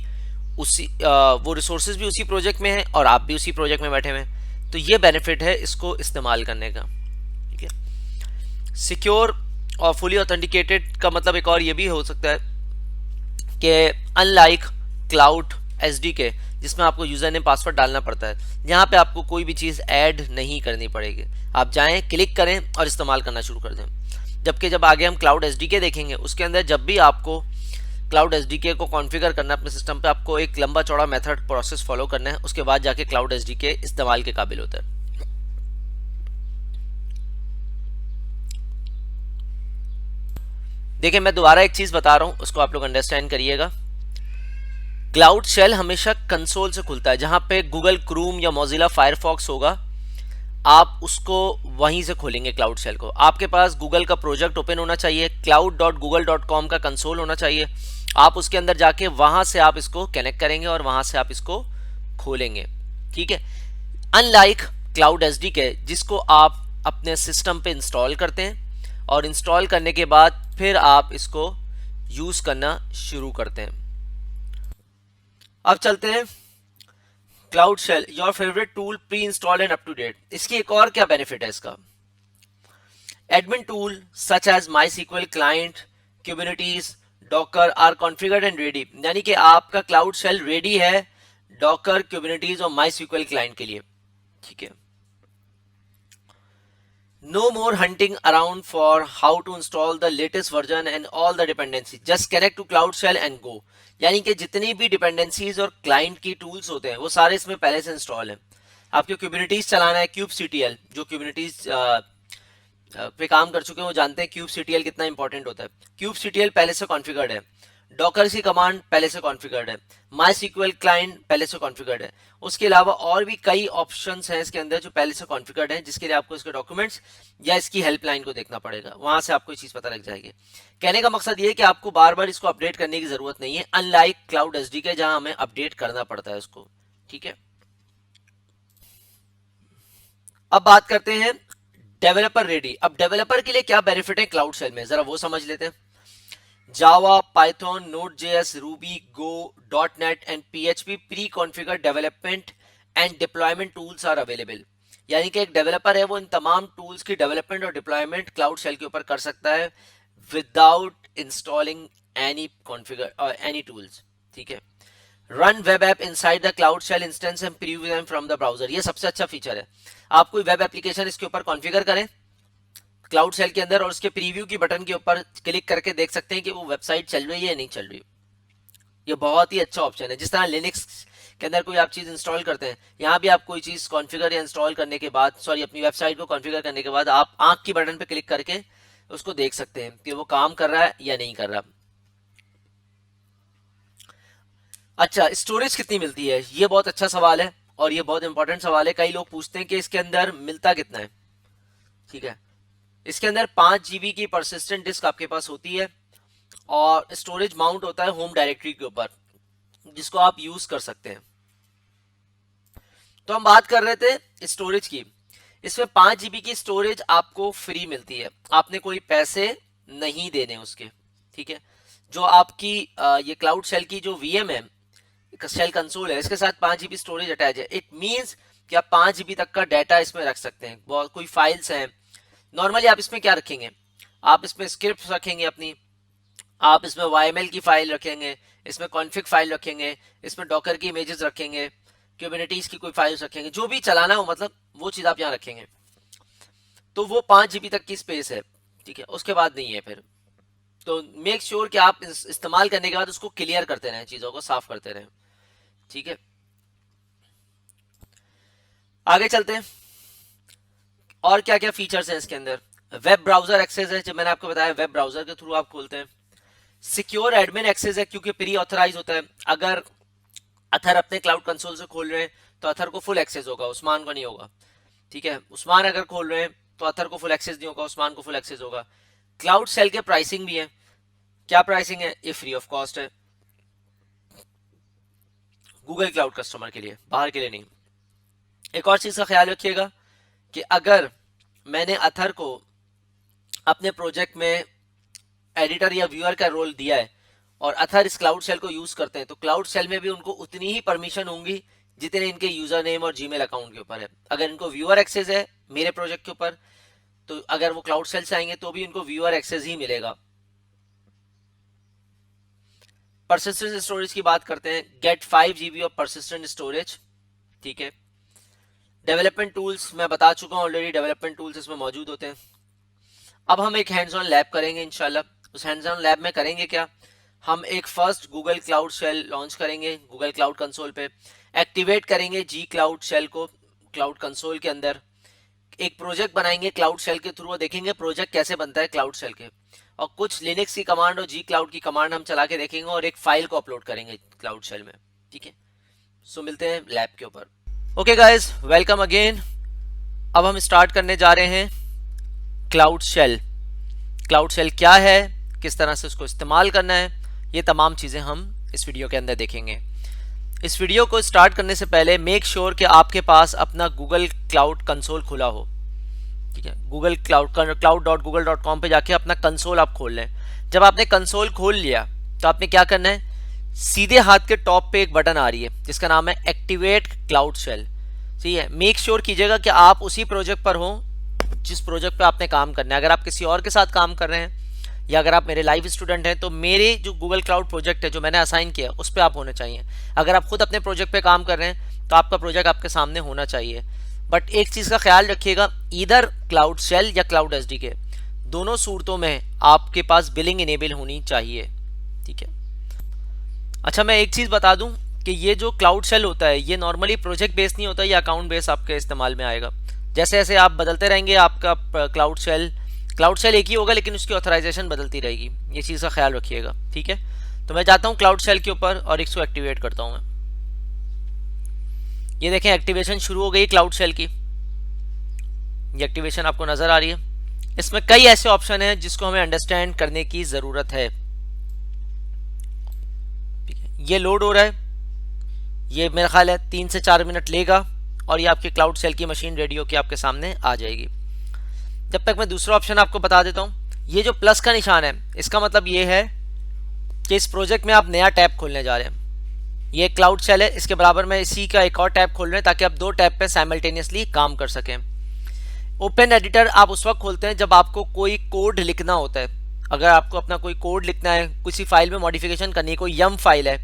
उसी प्रोजेक्ट में है और आप भी उसी प्रोजेक्ट में बैठे हुए हैं। तो ये बेनिफिट है इसको इस्तेमाल करने का। ठीक है, सिक्योर और फुली ऑथेंटिकेटेड का मतलब एक और ये भी हो सकता है कि अनलाइक क्लाउड SDK जिसमें आपको यूजर नेम पासवर्ड डालना पड़ता है, यहाँ पे आपको कोई भी चीज़ ऐड नहीं करनी पड़ेगी। आप जाएं, क्लिक करें और इस्तेमाल करना शुरू कर दें। जबकि जब आगे हम क्लाउड SDK देखेंगे, उसके अंदर जब भी आपको क्लाउड SDK को कॉन्फ़िगर करना है अपने सिस्टम पे, आपको एक लंबा चौड़ा मेथड प्रोसेस फॉलो करना है, उसके बाद जाके क्लाउड SDK इस्तेमाल के काबिल होता है। देखिए, मैं दोबारा एक चीज़ बता रहा हूँ, उसको आप लोग अंडरस्टैंड करिएगा। क्लाउड शेल हमेशा कंसोल से खुलता है, जहां पे गूगल क्रूम या मोजिला फायरफॉक्स होगा, आप उसको वहीं से खोलेंगे क्लाउड शेल को। आपके पास गूगल का प्रोजेक्ट ओपन होना चाहिए, cloud.google.com का कंसोल होना चाहिए। आप उसके अंदर जाके वहां से आप इसको कनेक्ट करेंगे और वहां से आप इसको खोलेंगे। ठीक है, अनलाइक क्लाउड SDK जिसको आप अपने सिस्टम पे इंस्टॉल करते हैं और इंस्टॉल करने के बाद फिर आप इसको यूज करना शुरू करते हैं। अब चलते हैं cloud shell, your favourite tool, preinstalled and up to date. इसकी एक और क्या बेनिफिट है इसका? Admin tool such as MySQL client, Kubernetes, docker are configured and ready. यानी कि आपका क्लाउड शेल रेडी है डॉकर, Kubernetes और MySQL क्लाइंट के लिए। ठीक है, No more hunting around for how to install the latest version and all the dependencies. Just connect to Cloud Shell and go. यानी कि जितनी भी डिपेंडेंसीज और क्लाइंट की टूल्स होते हैं वो सारे इसमें पहले से इंस्टॉल है. आपको क्यूबरनेटीज चलाना है, kubectl, जो क्यूबरनेटीज पे काम कर चुके हैं वो जानते हैं kubectl कितना इंपॉर्टेंट होता है. kubectl पहले से कॉन्फ़िगर्ड है, डॉकर की कमांड पहले से कॉन्फ़िगर्ड है, MySQL क्लाइंट पहले से कॉन्फ़िगर्ड है. उसके अलावा और भी कई ऑप्शंस हैं इसके अंदर जो पहले से कॉन्फ़िगर्ड हैं, जिसके लिए आपको इसके डॉक्यूमेंट्स या इसकी हेल्पलाइन को देखना पड़ेगा, वहां से आपको ये चीज पता लग जाएगी. कहने का मकसद ये है कि आपको बार बार इसको अपडेट करने की जरूरत नहीं है, अनलाइक क्लाउड एसडीके जहां हमें अपडेट करना पड़ता है उसको. ठीक है, अब बात करते हैं डेवलपर रेडी. अब डेवलपर के लिए क्या बेनिफिट है क्लाउड शेल में, जरा वो समझ लेते हैं. Java, Python, Node.js, Ruby, Go, .NET and PHP preconfigured development and deployment tools are available. यानी कि एक डेवलपर है वो इन तमाम टूल्स की डेवलपमेंट और डिप्लॉयमेंट क्लाउड शेल के ऊपर कर सकता है विदाउट इंस्टॉलिंग एनी टूल्स. ठीक है, run web app inside the cloud shell instance and preview them from the browser. ये सबसे अच्छा फीचर है. आप कोई वेब एप्लीकेशन इसके ऊपर कॉन्फ़िगर करें क्लाउड शेल के अंदर और उसके प्रीव्यू की बटन के ऊपर क्लिक करके देख सकते हैं कि वो वेबसाइट चल रही है या नहीं चल रही. ये बहुत ही अच्छा ऑप्शन है. जिस तरह लिनक्स के अंदर कोई आप चीज इंस्टॉल करते हैं, यहाँ भी आप कोई चीज कॉन्फ़िगर या इंस्टॉल करने के बाद, सॉरी अपनी वेबसाइट को कॉन्फ़िगर करने के बाद आप आंख की बटन पे क्लिक करके उसको देख सकते हैं कि वो काम कर रहा है या नहीं कर रहा. अच्छा, स्टोरेज कितनी मिलती है, ये बहुत अच्छा सवाल है और ये बहुत इंपॉर्टेंट सवाल है. कई लोग पूछते हैं कि इसके अंदर मिलता कितना है. ठीक है, इसके अंदर 5 GB की परसिस्टेंट डिस्क आपके पास होती है और स्टोरेज माउंट होता है होम डायरेक्टरी के ऊपर, जिसको आप यूज कर सकते हैं. तो हम बात कर रहे थे स्टोरेज की. इसमें 5 GB की स्टोरेज आपको फ्री मिलती है, आपने कोई पैसे नहीं देने उसके. ठीक है, जो आपकी ये क्लाउड शेल की जो VM है, शेल कंसोल है, इसके साथ 5 GB स्टोरेज अटैच है. इट मींस कि आप 5 GB तक का डाटा इसमें रख सकते हैं. बहुत कोई फाइल्स हैं, नॉर्मली आप इसमें क्या रखेंगे, आप इसमें स्क्रिप्ट रखेंगे अपनी, आप इसमें YML की फाइल रखेंगे, इसमें कॉन्फ़िग फाइल रखेंगे, इसमें डॉकर की इमेजेस रखेंगे, क्यूबरनेटीज की कोई फाइल्स रखेंगे, जो भी चलाना हो मतलब वो चीज आप यहाँ रखेंगे. तो वो 5 GB तक की स्पेस है. ठीक है, उसके बाद नहीं है फिर. तो मेक श्योर कि आप इस्तेमाल करने के बाद उसको क्लियर करते रहें, चीजों को साफ करते रहें. ठीक है, आगे चलते हैं. और क्या क्या फीचर्स हैं इसके अंदर. वेब ब्राउजर एक्सेस है, जब मैंने आपको बताया वेब ब्राउजर के थ्रू आप खोलते हैं. सिक्योर एडमिन एक्सेस है, क्योंकि प्री ऑथराइज होता है. अगर अथर अपने क्लाउड कंसोल से खोल रहे हैं तो अथर को फुल एक्सेस होगा, उस्मान को नहीं होगा. ठीक है, उस्मान अगर खोल रहे हैं तो अथर को फुल एक्सेस नहीं होगा, उस्मान को फुल एक्सेस होगा. क्लाउड शेल के प्राइसिंग भी है. क्या प्राइसिंग है, ये फ्री ऑफ कॉस्ट है गूगल क्लाउड कस्टमर के लिए, बाहर के लिए नहीं. एक और चीज का ख्याल रखिएगा कि अगर मैंने अथर को अपने प्रोजेक्ट में एडिटर या व्यूअर का रोल दिया है और अथर इस क्लाउड शेल को यूज करते हैं, तो क्लाउड शेल में भी उनको उतनी ही परमिशन होंगी जितने इनके यूजर नेम और जीमेल अकाउंट के ऊपर है. अगर इनको व्यूअर एक्सेस है मेरे प्रोजेक्ट के ऊपर, तो अगर वो क्लाउड शेल से आएंगे तो भी उनको व्यूअर एक्सेस ही मिलेगा. परसिस्टेंट स्टोरेज की बात करते हैं. Get 5 GB of persistent storage. ठीक है, डेवलपमेंट टूल्स मैं बता चुका हूं ऑलरेडी, डेवलपमेंट टूल्स इसमें मौजूद होते हैं. अब हम एक हैंड्स ऑन लैब करेंगे इंशाल्लाह. उस हैंड्स ऑन लैब में करेंगे क्या, हम एक first Google cloud shell launch करेंगे गूगल क्लाउड कंसोल पे, एक्टिवेट करेंगे जी क्लाउड शेल को क्लाउड कंसोल के अंदर, एक प्रोजेक्ट बनाएंगे क्लाउड शेल के थ्रू, देखेंगे प्रोजेक्ट कैसे बनता है क्लाउड शेल के, और कुछ लिनक्स की कमांड और जी क्लाउड की कमांड हम चला के देखेंगे और एक फाइल को अपलोड करेंगे क्लाउड शेल में. ठीक है, सो मिलते हैं लैब के ऊपर. Okay guys, welcome again. अब हम स्टार्ट करने जा रहे हैं क्लाउड शेल. क्लाउड शेल क्या है, किस तरह से उसको इस्तेमाल करना है, ये तमाम चीज़ें हम इस वीडियो के अंदर देखेंगे. इस वीडियो को स्टार्ट करने से पहले मेक श्योर कि आपके पास अपना गूगल क्लाउड कंसोल खुला हो. ठीक है, गूगल cloud.google.com पे जाके अपना कंसोल आप खोल लें. जब आपने कंसोल खोल लिया तो आपने क्या करना है, सीधे हाथ के टॉप पे एक बटन आ रही है जिसका नाम है एक्टिवेट क्लाउड शेल. ठीक है, मेक श्योर कीजिएगा कि आप उसी प्रोजेक्ट पर हो जिस प्रोजेक्ट पे आपने काम करना है. अगर आप किसी और के साथ काम कर रहे हैं या अगर आप मेरे लाइव स्टूडेंट हैं तो मेरे जो गूगल क्लाउड प्रोजेक्ट है जो मैंने असाइन किया उस पर आप होने चाहिए. अगर आप खुद अपने प्रोजेक्ट पे काम कर रहे हैं तो आपका प्रोजेक्ट आपके सामने होना चाहिए. बट एक चीज़ का ख्याल रखिएगा, इधर क्लाउड शेल या क्लाउड एसडीके, दोनों सूरतों में आपके पास बिलिंग इनेबल होनी चाहिए। ठीक है। अच्छा, मैं एक चीज़ बता दूं कि ये जो क्लाउड शेल होता है ये नॉर्मली प्रोजेक्ट बेस नहीं होता, ये अकाउंट बेस आपके इस्तेमाल में आएगा। जैसे जैसे आप बदलते रहेंगे आपका क्लाउड शेल एक ही होगा लेकिन उसकी ऑथराइजेशन बदलती रहेगी, ये चीज़ का ख्याल रखिएगा। ठीक है। तो मैं जाता हूँ क्लाउड शेल के ऊपर और इसको एक्टिवेट करता हूँ मैं। ये देखें एक्टिवेशन शुरू हो गई क्लाउड शेल की, ये एक्टिवेशन आपको नजर आ रही है। इसमें कई ऐसे ऑप्शन हैं जिसको हमें अंडरस्टैंड करने की जरूरत है। ये लोड हो रहा है, ये मेरा ख्याल है 3 से 4 मिनट लेगा और ये आपकी क्लाउड शेल की मशीन रेडी होकर आपके सामने आ जाएगी। जब तक मैं दूसरा ऑप्शन आपको बता देता हूँ, ये जो प्लस का निशान है इसका मतलब ये है कि इस प्रोजेक्ट में आप नया टैब खोलने जा रहे हैं। ये क्लाउड शेल है, इसके बराबर में इसी का एक और टैब खोल रहे हैं ताकि आप 2 टैब पे साइमल्टेनियसली काम कर सकें। ओपन एडिटर आप उस वक्त खोलते हैं जब आपको कोई कोड लिखना होता है। अगर आपको अपना कोई कोड लिखना है, किसी फाइल में मॉडिफिकेशन करनी है, कोई यम फाइल है,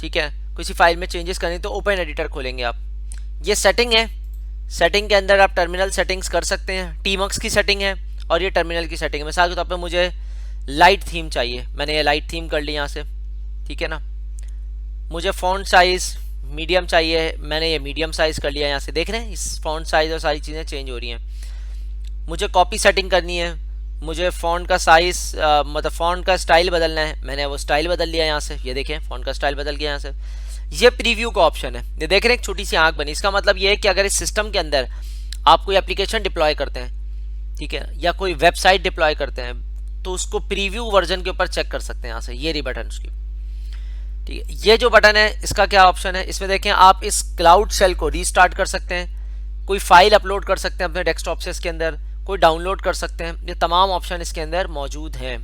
ठीक है, किसी फाइल में चेंजेस करनी, तो ओपन एडिटर खोलेंगे आप। ये सेटिंग है, सेटिंग के अंदर आप टर्मिनल सेटिंग्स कर सकते हैं। टीमक्स की सेटिंग है और ये टर्मिनल की सेटिंग है। मिसाल के तौर पर मुझे लाइट थीम चाहिए, मैंने ये लाइट थीम कर ली यहाँ से, ठीक है ना। मुझे फॉन्ट साइज मीडियम चाहिए, मैंने ये मीडियम साइज कर लिया यहाँ से। देख रहे हैं इस फॉन्ट साइज और सारी चीज़ें चेंज हो रही हैं। मुझे कॉपी सेटिंग करनी है, मुझे फॉन्ट का साइज मतलब फॉन्ट का स्टाइल बदलना है, मैंने वो स्टाइल बदल लिया यहाँ से। ये देखें फॉन्ट का स्टाइल बदल गया यहाँ से। ये प्रीव्यू का ऑप्शन है, ये देख रहे हैं एक छोटी सी आंख बनी। इसका मतलब ये है कि अगर इस सिस्टम के अंदर आप कोई एप्लीकेशन डिप्लॉय करते हैं, ठीक है, या कोई वेबसाइट डिप्लॉय करते हैं, तो उसको प्रीव्यू वर्जन के ऊपर चेक कर सकते हैं यहाँ से। ये रही बटन उसकी, ठीक है। ये जो बटन है इसका क्या ऑप्शन है, इसमें देखें आप इस क्लाउड शेल को रीस्टार्ट कर सकते हैं, कोई फाइल अपलोड कर सकते हैं अपने डेस्कटॉप से इसके अंदर, कोई डाउनलोड कर सकते हैं। ये तमाम ऑप्शन इसके अंदर मौजूद हैं,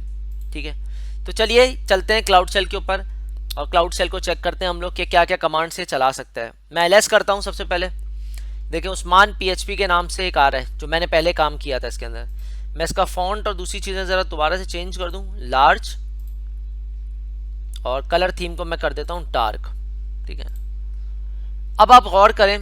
ठीक है। तो चलिए चलते हैं क्लाउड शेल के ऊपर और क्लाउड शेल को चेक करते हैं हम लोग कि क्या क्या कमांड से चला सकता है। मैं एलएस करता हूँ सबसे पहले। देखिए उस्मान PHP के नाम से एक आ रहा है जो मैंने पहले काम किया था इसके अंदर। मैं इसका फॉन्ट और दूसरी चीज़ें ज़रा दोबारा से चेंज कर दूँ, लार्ज, और कलर थीम को मैं कर देता हूँ डार्क, ठीक है। अब आप गौर करें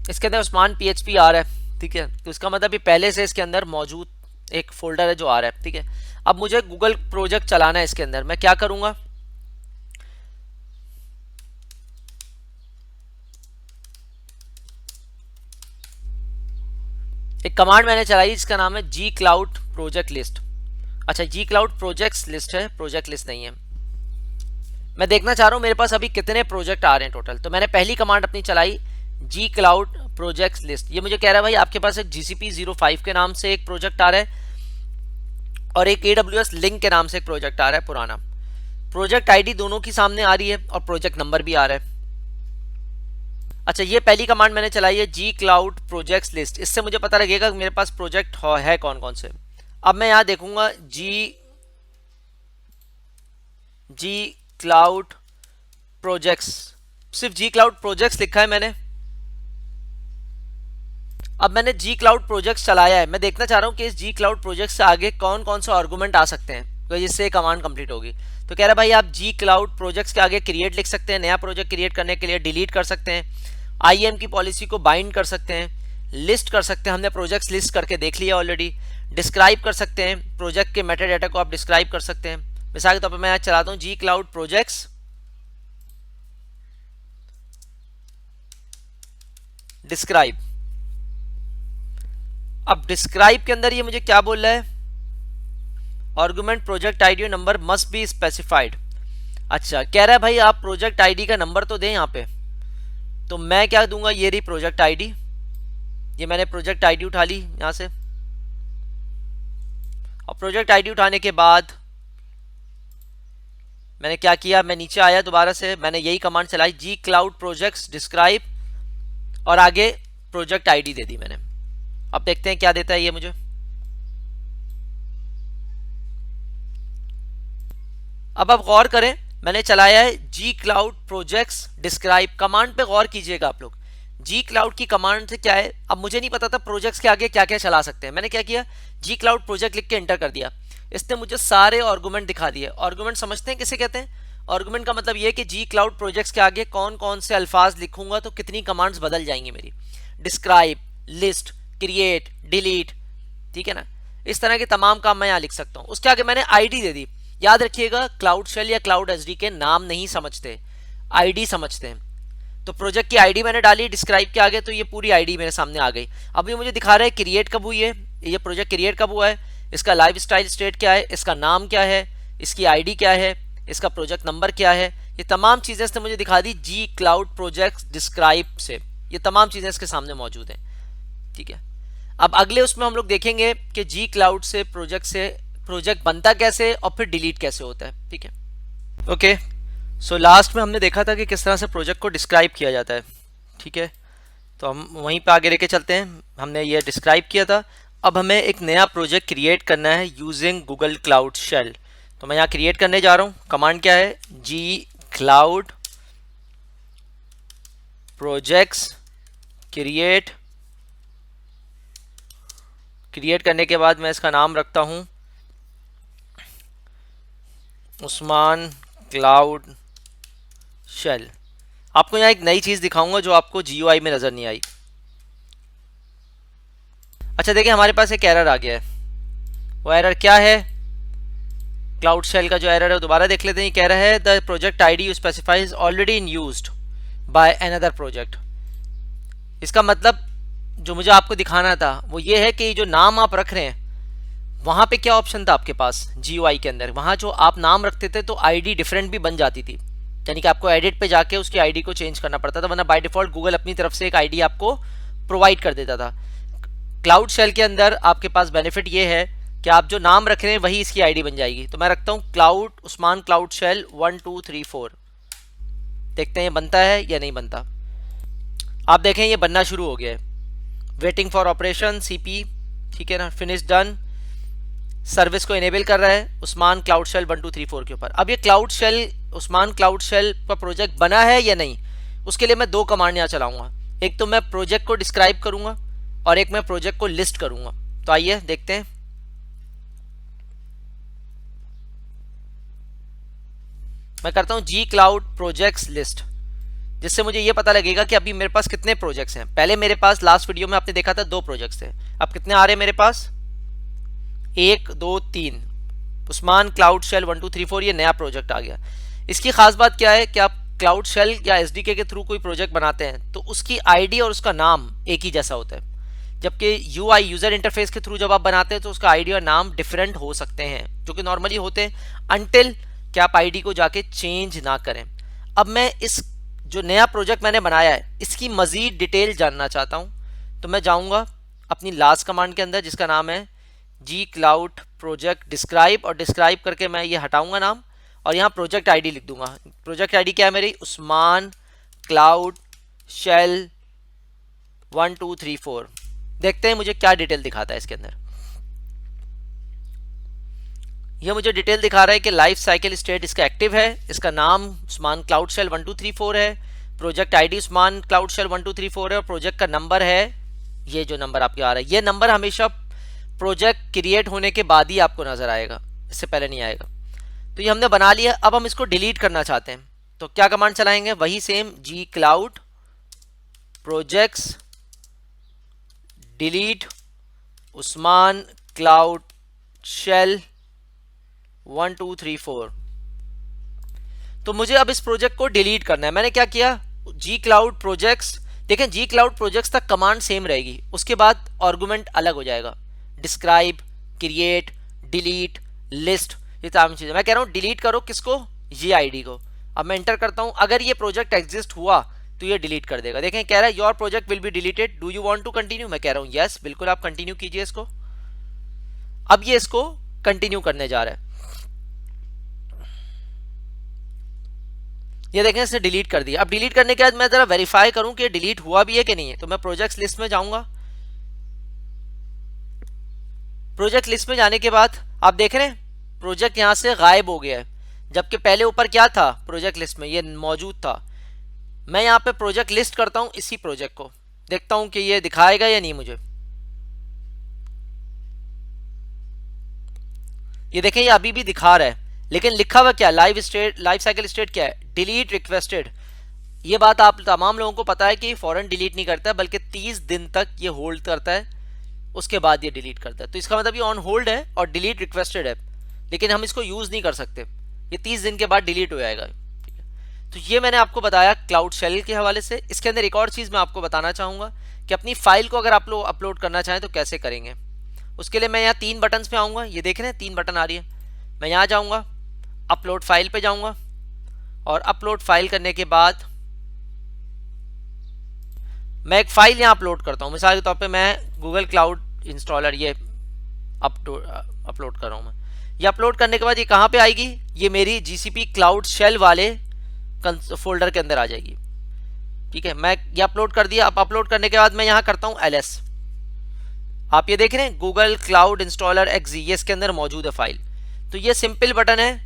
इसके अंदर उस्मान PHP आ रहा है, ठीक है, तो इसका मतलब ये पहले से इसके अंदर मौजूद एक फोल्डर है जो आ रहा है, ठीक है। अब मुझे गूगल प्रोजेक्ट चलाना है इसके अंदर, मैं क्या करूँगा, एक कमांड मैंने चलाई जिसका नाम है जी क्लाउड प्रोजेक्ट लिस्ट। अच्छा, जी क्लाउड प्रोजेक्ट्स लिस्ट है, प्रोजेक्ट लिस्ट नहीं है। मैं देखना चाह रहा हूँ मेरे पास अभी कितने प्रोजेक्ट आ रहे हैं टोटल। तो मैंने पहली कमांड अपनी चलाई जी क्लाउड प्रोजेक्ट्स लिस्ट। ये मुझे कह रहा है भाई आपके पास एक GCP 05 के नाम से एक प्रोजेक्ट आ रहा है और एक AWS लिंक के नाम से एक प्रोजेक्ट आ रहा है पुराना। प्रोजेक्ट आईडी दोनों की सामने आ रही है और प्रोजेक्ट नंबर भी आ रहा है। अच्छा, ये पहली कमांड मैंने चलाई है जी क्लाउड प्रोजेक्ट्स लिस्ट। इससे मुझे पता लगेगा कि मेरे पास प्रोजेक्ट है कौन कौन से। अब मैं यहाँ देखूंगा जी क्लाउड प्रोजेक्ट्स, सिर्फ जी क्लाउड प्रोजेक्ट्स लिखा है मैंने। अब मैंने जी क्लाउड प्रोजेक्ट्स चलाया है, मैं देखना चाह रहा हूँ कि इस जी क्लाउड प्रोजेक्ट से आगे कौन कौन से आर्गुमेंट आ सकते हैं तो जिससे कमांड कंप्लीट होगी। तो कह रहा है भाई आप जी क्लाउड प्रोजेक्ट्स के आगे क्रिएट लिख सकते हैं, नया प्रोजेक्ट क्रिएट करने के लिए डिलीट कर सकते हैं, IAM की पॉलिसी को बाइंड कर सकते हैं, लिस्ट कर सकते हैं, हमने प्रोजेक्ट्स लिस्ट करके देख लिया ऑलरेडी, डिस्क्राइब कर सकते हैं, प्रोजेक्ट के मेटा डाटा को आप डिस्क्राइब कर सकते हैं। मिसाल के तौर पर मैं यहाँ चलाता हूँ जी क्लाउड प्रोजेक्ट्स डिस्क्राइब। अब डिस्क्राइब के अंदर ये मुझे क्या बोल रहा है, argument project ID number must be specified. अच्छा, कह रहा है भाई आप प्रोजेक्ट आईडी का नंबर तो दें यहाँ पे, तो मैं क्या दूंगा, ये रही प्रोजेक्ट आईडी। ये मैंने प्रोजेक्ट आईडी उठा ली यहाँ से और प्रोजेक्ट आईडी उठाने के बाद मैंने क्या किया, मैं नीचे आया दोबारा से, मैंने यही कमांड चलाई जी क्लाउड प्रोजेक्ट्स डिस्क्राइब और आगे प्रोजेक्ट आईडी दे दी मैंने। अब देखते हैं क्या देता है ये मुझे। अब आप गौर करें मैंने चलाया है जी क्लाउड प्रोजेक्ट्स डिस्क्राइब। कमांड पे गौर कीजिएगा आप लोग, जी क्लाउड की कमांड से क्या है। अब मुझे नहीं पता था प्रोजेक्ट्स के आगे क्या क्या चला सकते हैं, मैंने क्या किया, जी क्लाउड प्रोजेक्ट लिख के एंटर कर दिया। इसने मुझे सारे आर्गुमेंट दिखा दिए। आर्गुमेंट समझते हैं किसे कहते हैं, आर्गुमेंट का मतलब ये कि जी क्लाउड प्रोजेक्ट्स के आगे कौन कौन से अल्फाज लिखूंगा तो कितनी कमांड्स बदल जाएंगी मेरी। डिस्क्राइब, लिस्ट, क्रिएट, डिलीट, ठीक है ना। इस तरह के तमाम काम मैं यहाँ लिख सकता हूँ। उसके आगे मैंने आईडी दे दी। याद रखिएगा क्लाउड शेल या क्लाउड एसडीके नाम नहीं समझते, आईडी समझते हैं। तो प्रोजेक्ट की आईडी मैंने डाली डिस्क्राइब के आगे, तो ये पूरी आईडी मेरे सामने आ गई। अब ये मुझे दिखा रहा है क्रिएट कब हुई है, ये प्रोजेक्ट क्रिएट कब हुआ है, इसका लाइफ स्टाइल स्टेट क्या है, इसका नाम क्या है, इसकी आईडी क्या है, इसका प्रोजेक्ट नंबर क्या है। ये तमाम चीज़ें इसने मुझे दिखा दी जी क्लाउड प्रोजेक्ट डिस्क्राइब से। ये तमाम चीज़ें इसके सामने मौजूद हैं, ठीक है। अब अगले उसमें हम लोग देखेंगे कि जी क्लाउड से प्रोजेक्ट बनता कैसे और फिर डिलीट कैसे होता है, ठीक है। ओके, सो लास्ट में हमने देखा था कि किस तरह से प्रोजेक्ट को डिस्क्राइब किया जाता है, ठीक है। तो हम वहीं पे आगे लेके चलते हैं। हमने ये डिस्क्राइब किया था। अब हमें एक नया प्रोजेक्ट क्रिएट करना है यूजिंग गूगल क्लाउड शेल। तो मैं यहाँ क्रिएट करने जा रहा हूँ। कमांड क्या है, जी क्लाउड प्रोजेक्ट्स क्रिएट करने के बाद मैं इसका नाम रखता हूँ उस्मान क्लाउड शेल। आपको यहाँ एक नई चीज़ दिखाऊंगा जो आपको जीयूआई में नज़र नहीं आई। अच्छा देखिए, हमारे पास एक एरर आ गया है। वो एरर क्या है, क्लाउड शेल का जो एरर है दोबारा देख लेते हैं। ये कह रहा है the project ID you specify is already in used by another project. इसका मतलब जो मुझे आपको दिखाना था वो ये है कि जो नाम आप रख रहे हैं वहाँ पे क्या ऑप्शन था आपके पास जीयूआई के अंदर। वहाँ जो आप नाम रखते थे तो आईडी डिफरेंट भी बन जाती थी, यानी कि आपको एडिट पे जाके उसकी आईडी को चेंज करना पड़ता था, वरना बाय डिफॉल्ट गूगल अपनी तरफ से एक आईडी आपको प्रोवाइड कर देता था। क्लाउड शेल के अंदर आपके पास बेनिफिट ये है कि आप जो नाम रख रहे हैं वही इसकी आईडी बन जाएगी। तो मैं रखता हूँ उस्मान क्लाउड शेल 1 2 3 4। देखते हैं ये बनता है या नहीं बनता। आप देखें ये बनना शुरू हो गया है। वेटिंग फॉर ऑपरेशन सीपी, ठीक है ना, फिनिश डन। सर्विस को इनेबल कर रहा है उस्मान क्लाउड शेल 1 2 3 4 के ऊपर। अब ये cloud shell Usman cloud shell का प्रोजेक्ट बना है या नहीं, उसके लिए मैं दो कमांड यहाँ चलाऊंगा। एक तो मैं प्रोजेक्ट को डिस्क्राइब करूंगा और एक मैं प्रोजेक्ट को लिस्ट करूंगा। तो आइए देखते हैं। मैं करता हूं जी क्लाउड प्रोजेक्ट्स लिस्ट, जिससे मुझे ये पता लगेगा कि अभी मेरे पास कितने प्रोजेक्ट्स हैं। पहले मेरे पास लास्ट वीडियो में आपने देखा था 2 प्रोजेक्ट्स थे, अब कितने आ रहे हैं मेरे पास, 1 2 3। उस्मान क्लाउड शेल 1 2 3 4 ये नया प्रोजेक्ट आ गया। इसकी खास बात क्या है कि आप क्लाउड शेल या एसडीके के थ्रू कोई प्रोजेक्ट बनाते हैं तो उसकी आईडी और उसका नाम एक ही जैसा होता है, जबकि यूआई यूजर इंटरफेस के थ्रू जब आप बनाते हैं तो उसका आईडी और नाम डिफरेंट हो सकते हैं, जो कि नॉर्मली होते हैं अनटिल कि आप आईडी को जाके चेंज ना करें। अब मैं इस जो नया प्रोजेक्ट मैंने बनाया है इसकी मजीद डिटेल जानना चाहता हूं, तो मैं जाऊंगा अपनी लास्ट कमांड के अंदर जिसका नाम है जी क्लाउड प्रोजेक्ट डिस्क्राइब, और डिस्क्राइब करके मैं ये हटाऊंगा नाम और यहाँ प्रोजेक्ट आईडी लिख दूंगा। प्रोजेक्ट आईडी क्या है मेरी, उस्मान क्लाउड शेल 1 2 3 4। देखते हैं मुझे क्या डिटेल दिखाता है इसके अंदर। यह मुझे डिटेल दिखा रहा है कि लाइफ साइकिल स्टेट इसका एक्टिव है, इसका नाम उस्मान क्लाउड शेल 1 2 3 4 है, project ID Usman cloud shell 1 2 3 4 है और प्रोजेक्ट का नंबर है ये जो नंबर आपके आ रहा है। ये नंबर हमेशा प्रोजेक्ट क्रिएट होने के बाद ही आपको नजर आएगा, इससे पहले नहीं आएगा। तो ये हमने बना लिया। अब हम इसको डिलीट करना चाहते हैं तो क्या कमांड चलाएंगे, वही same gcloud projects delete उस्मान क्लाउड शेल 1 2 3 4। तो मुझे अब इस प्रोजेक्ट को डिलीट करना है। मैंने क्या किया, जी क्लाउड प्रोजेक्ट्स, देखें जी क्लाउड प्रोजेक्ट्स तक कमांड सेम रहेगी, उसके बाद आर्गुमेंट अलग हो जाएगा, डिस्क्राइब, क्रिएट, डिलीट, लिस्ट, ये तमाम चीजें। मैं कह रहा हूं डिलीट करो किसको, ये आईडी को। अब मैं एंटर करता हूं, अगर ये प्रोजेक्ट एग्जिस्ट हुआ तो ये डिलीट कर देगा। देखें कह रहा है your project will be deleted, do you want to continue. मैं कह रहा हूं यस, बिल्कुल आप कंटिन्यू कीजिए इसको। अब ये इसको कंटिन्यू करने जा रहा है। ये देखें इसने डिलीट कर दिया। अब डिलीट करने के बाद मैं जरा वेरीफाई करूं कि डिलीट हुआ भी है कि नहीं है। तो मैं प्रोजेक्ट्स लिस्ट में जाऊंगा। प्रोजेक्ट लिस्ट में जाने के बाद आप देख रहे हैं प्रोजेक्ट यहां से गायब हो गया है, जबकि पहले ऊपर क्या था, प्रोजेक्ट लिस्ट में ये मौजूद था। मैं यहां पे प्रोजेक्ट लिस्ट करता हूं इसी प्रोजेक्ट को, देखता हूं कि ये दिखाएगा या नहीं मुझे। ये देखें ये अभी भी दिखा रहा है, लेकिन लिखा हुआ क्या, लाइफ साइकिल स्टेट क्या है, डिलीट रिक्वेस्टेड। ये बात आप तमाम लोगों को पता है कि फौरन डिलीट नहीं करता है, बल्कि 30 दिन तक ये होल्ड करता है, उसके बाद ये डिलीट करता है। तो इसका मतलब ये ऑन होल्ड है और डिलीट रिक्वेस्टेड है, लेकिन हम इसको यूज़ नहीं कर सकते, ये 30 दिन के बाद डिलीट हो जाएगा। ठीक है, तो ये मैंने आपको बताया क्लाउड शेल के हवाले से। इसके अंदर एक और चीज़ मैं आपको बताना चाहूँगा कि अपनी फाइल को अगर आप लोग अपलोड करना चाहें तो कैसे करेंगे। उसके लिए मैं यहाँ 3 बटन्स पे आऊँगा, ये देख रहे हैं 3 बटन आ रही है। मैं यहाँ जाऊँगा, अपलोड फाइल पे जाऊँगा, और अपलोड फाइल करने के बाद मैं एक फाइल यहाँ अपलोड करता हूँ। मिसाल के तौर पे मैं गूगल क्लाउड इंस्टॉलर ये अपलोड कर रहा हूँ। मैं ये अपलोड करने के बाद ये कहाँ पे आएगी, ये मेरी जीसीपी क्लाउड शेल वाले फोल्डर के अंदर आ जाएगी। ठीक है, मैं ये अपलोड कर दिया। अब अपलोड करने के बाद मैं यहाँ करता हूँ ls। आप ये देख रहे हैं गूगल क्लाउड इंस्टॉलर XE, ये इसके अंदर मौजूद है फाइल। तो ये सिंपल बटन है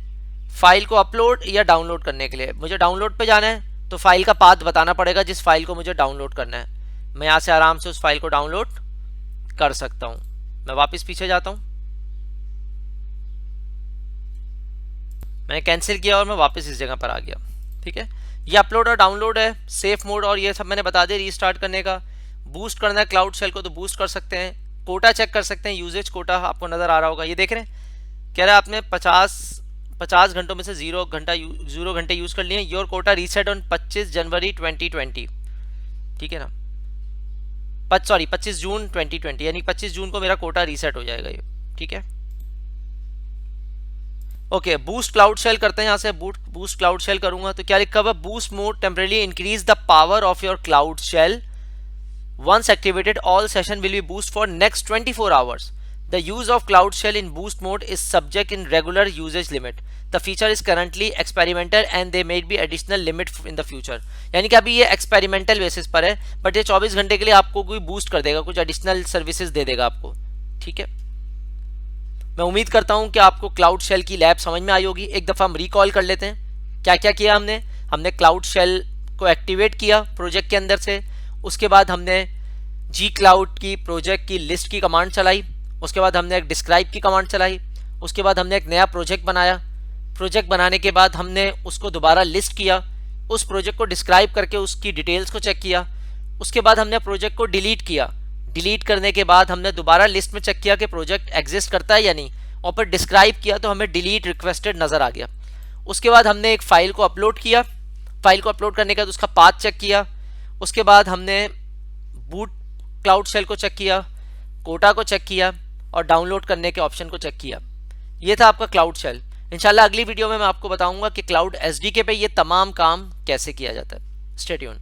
फाइल को अपलोड या डाउनलोड करने के लिए। मुझे डाउनलोड पे जाना है तो फाइल का पाथ बताना पड़ेगा जिस फाइल को मुझे डाउनलोड करना है। मैं यहाँ से आराम से उस फाइल को डाउनलोड कर सकता हूँ। मैं वापस पीछे जाता हूँ, मैंने कैंसिल किया और मैं वापस इस जगह पर आ गया। ठीक है, ये अपलोड और डाउनलोड है, सेफ मोड और ये सब मैंने बता दिया। रीस्टार्ट करने का, बूस्ट करना है क्लाउड शेल को तो बूस्ट कर सकते हैं, कोटा चेक कर सकते हैं, यूजेज कोटा आपको नजर आ रहा होगा। ये देख रहे हैं कह रहा है आपने 50 घंटों में से 0 घंटे यूज कर लिए। योर कोटा रीसेट ऑन 25 जनवरी 2020। ठीक है ना, 25 जून 2020, यानी 25 जून को मेरा कोटा रीसेट हो जाएगा ये। ठीक है, ओके, बूस्ट क्लाउड शेल करते हैं। यहाँ से बूस्ट क्लाउड शेल करूंगा तो क्या लिखा हुआ, boost mode temporarily increase the power of your cloud shell. Once activated, all session will be boost for next 24 hours. The use of Cloud Shell in boost mode is subject in regular usage limit. The feature is currently experimental and there may be additional limit in the future. यानी कि अभी ये experimental basis पर है, but ये 24 घंटे के लिए आपको कोई बूस्ट कर देगा, कुछ एडिशनल सर्विसेज दे देगा आपको। ठीक है, मैं उम्मीद करता हूँ कि आपको क्लाउड शेल की लैब समझ में आई होगी। एक दफ़ा हम रिकॉल कर लेते हैं क्या क्या किया हमने क्लाउड शेल को एक्टिवेट किया प्रोजेक्ट के अंदर से। उसके बाद हमने जी क्लाउड की प्रोजेक्ट की लिस्ट की कमांड चलाई। उसके बाद हमने एक डिस्क्राइब की कमांड चलाई। उसके बाद हमने एक नया प्रोजेक्ट बनाया। प्रोजेक्ट बनाने के बाद हमने उसको दोबारा लिस्ट किया, उस प्रोजेक्ट को डिस्क्राइब करके उसकी डिटेल्स को चेक किया। उसके बाद हमने प्रोजेक्ट को डिलीट किया। डिलीट करने के बाद हमने दोबारा लिस्ट में चेक किया कि प्रोजेक्ट एग्जिस्ट करता है या नहीं, और फिर डिस्क्राइब किया तो हमें डिलीट रिक्वेस्टेड नज़र आ गया। उसके बाद हमने एक फ़ाइल को अपलोड किया। फाइल को अपलोड करने के बाद उसका पाथ चेक किया। उसके बाद हमने बूट क्लाउड शेल को चेक किया, कोटा को चेक किया और डाउनलोड करने के ऑप्शन को चेक किया। ये था आपका क्लाउड शेल। इंशाल्लाह अगली वीडियो में मैं आपको बताऊंगा कि क्लाउड एसडीके पे ये तमाम काम कैसे किया जाता है। Stay tuned.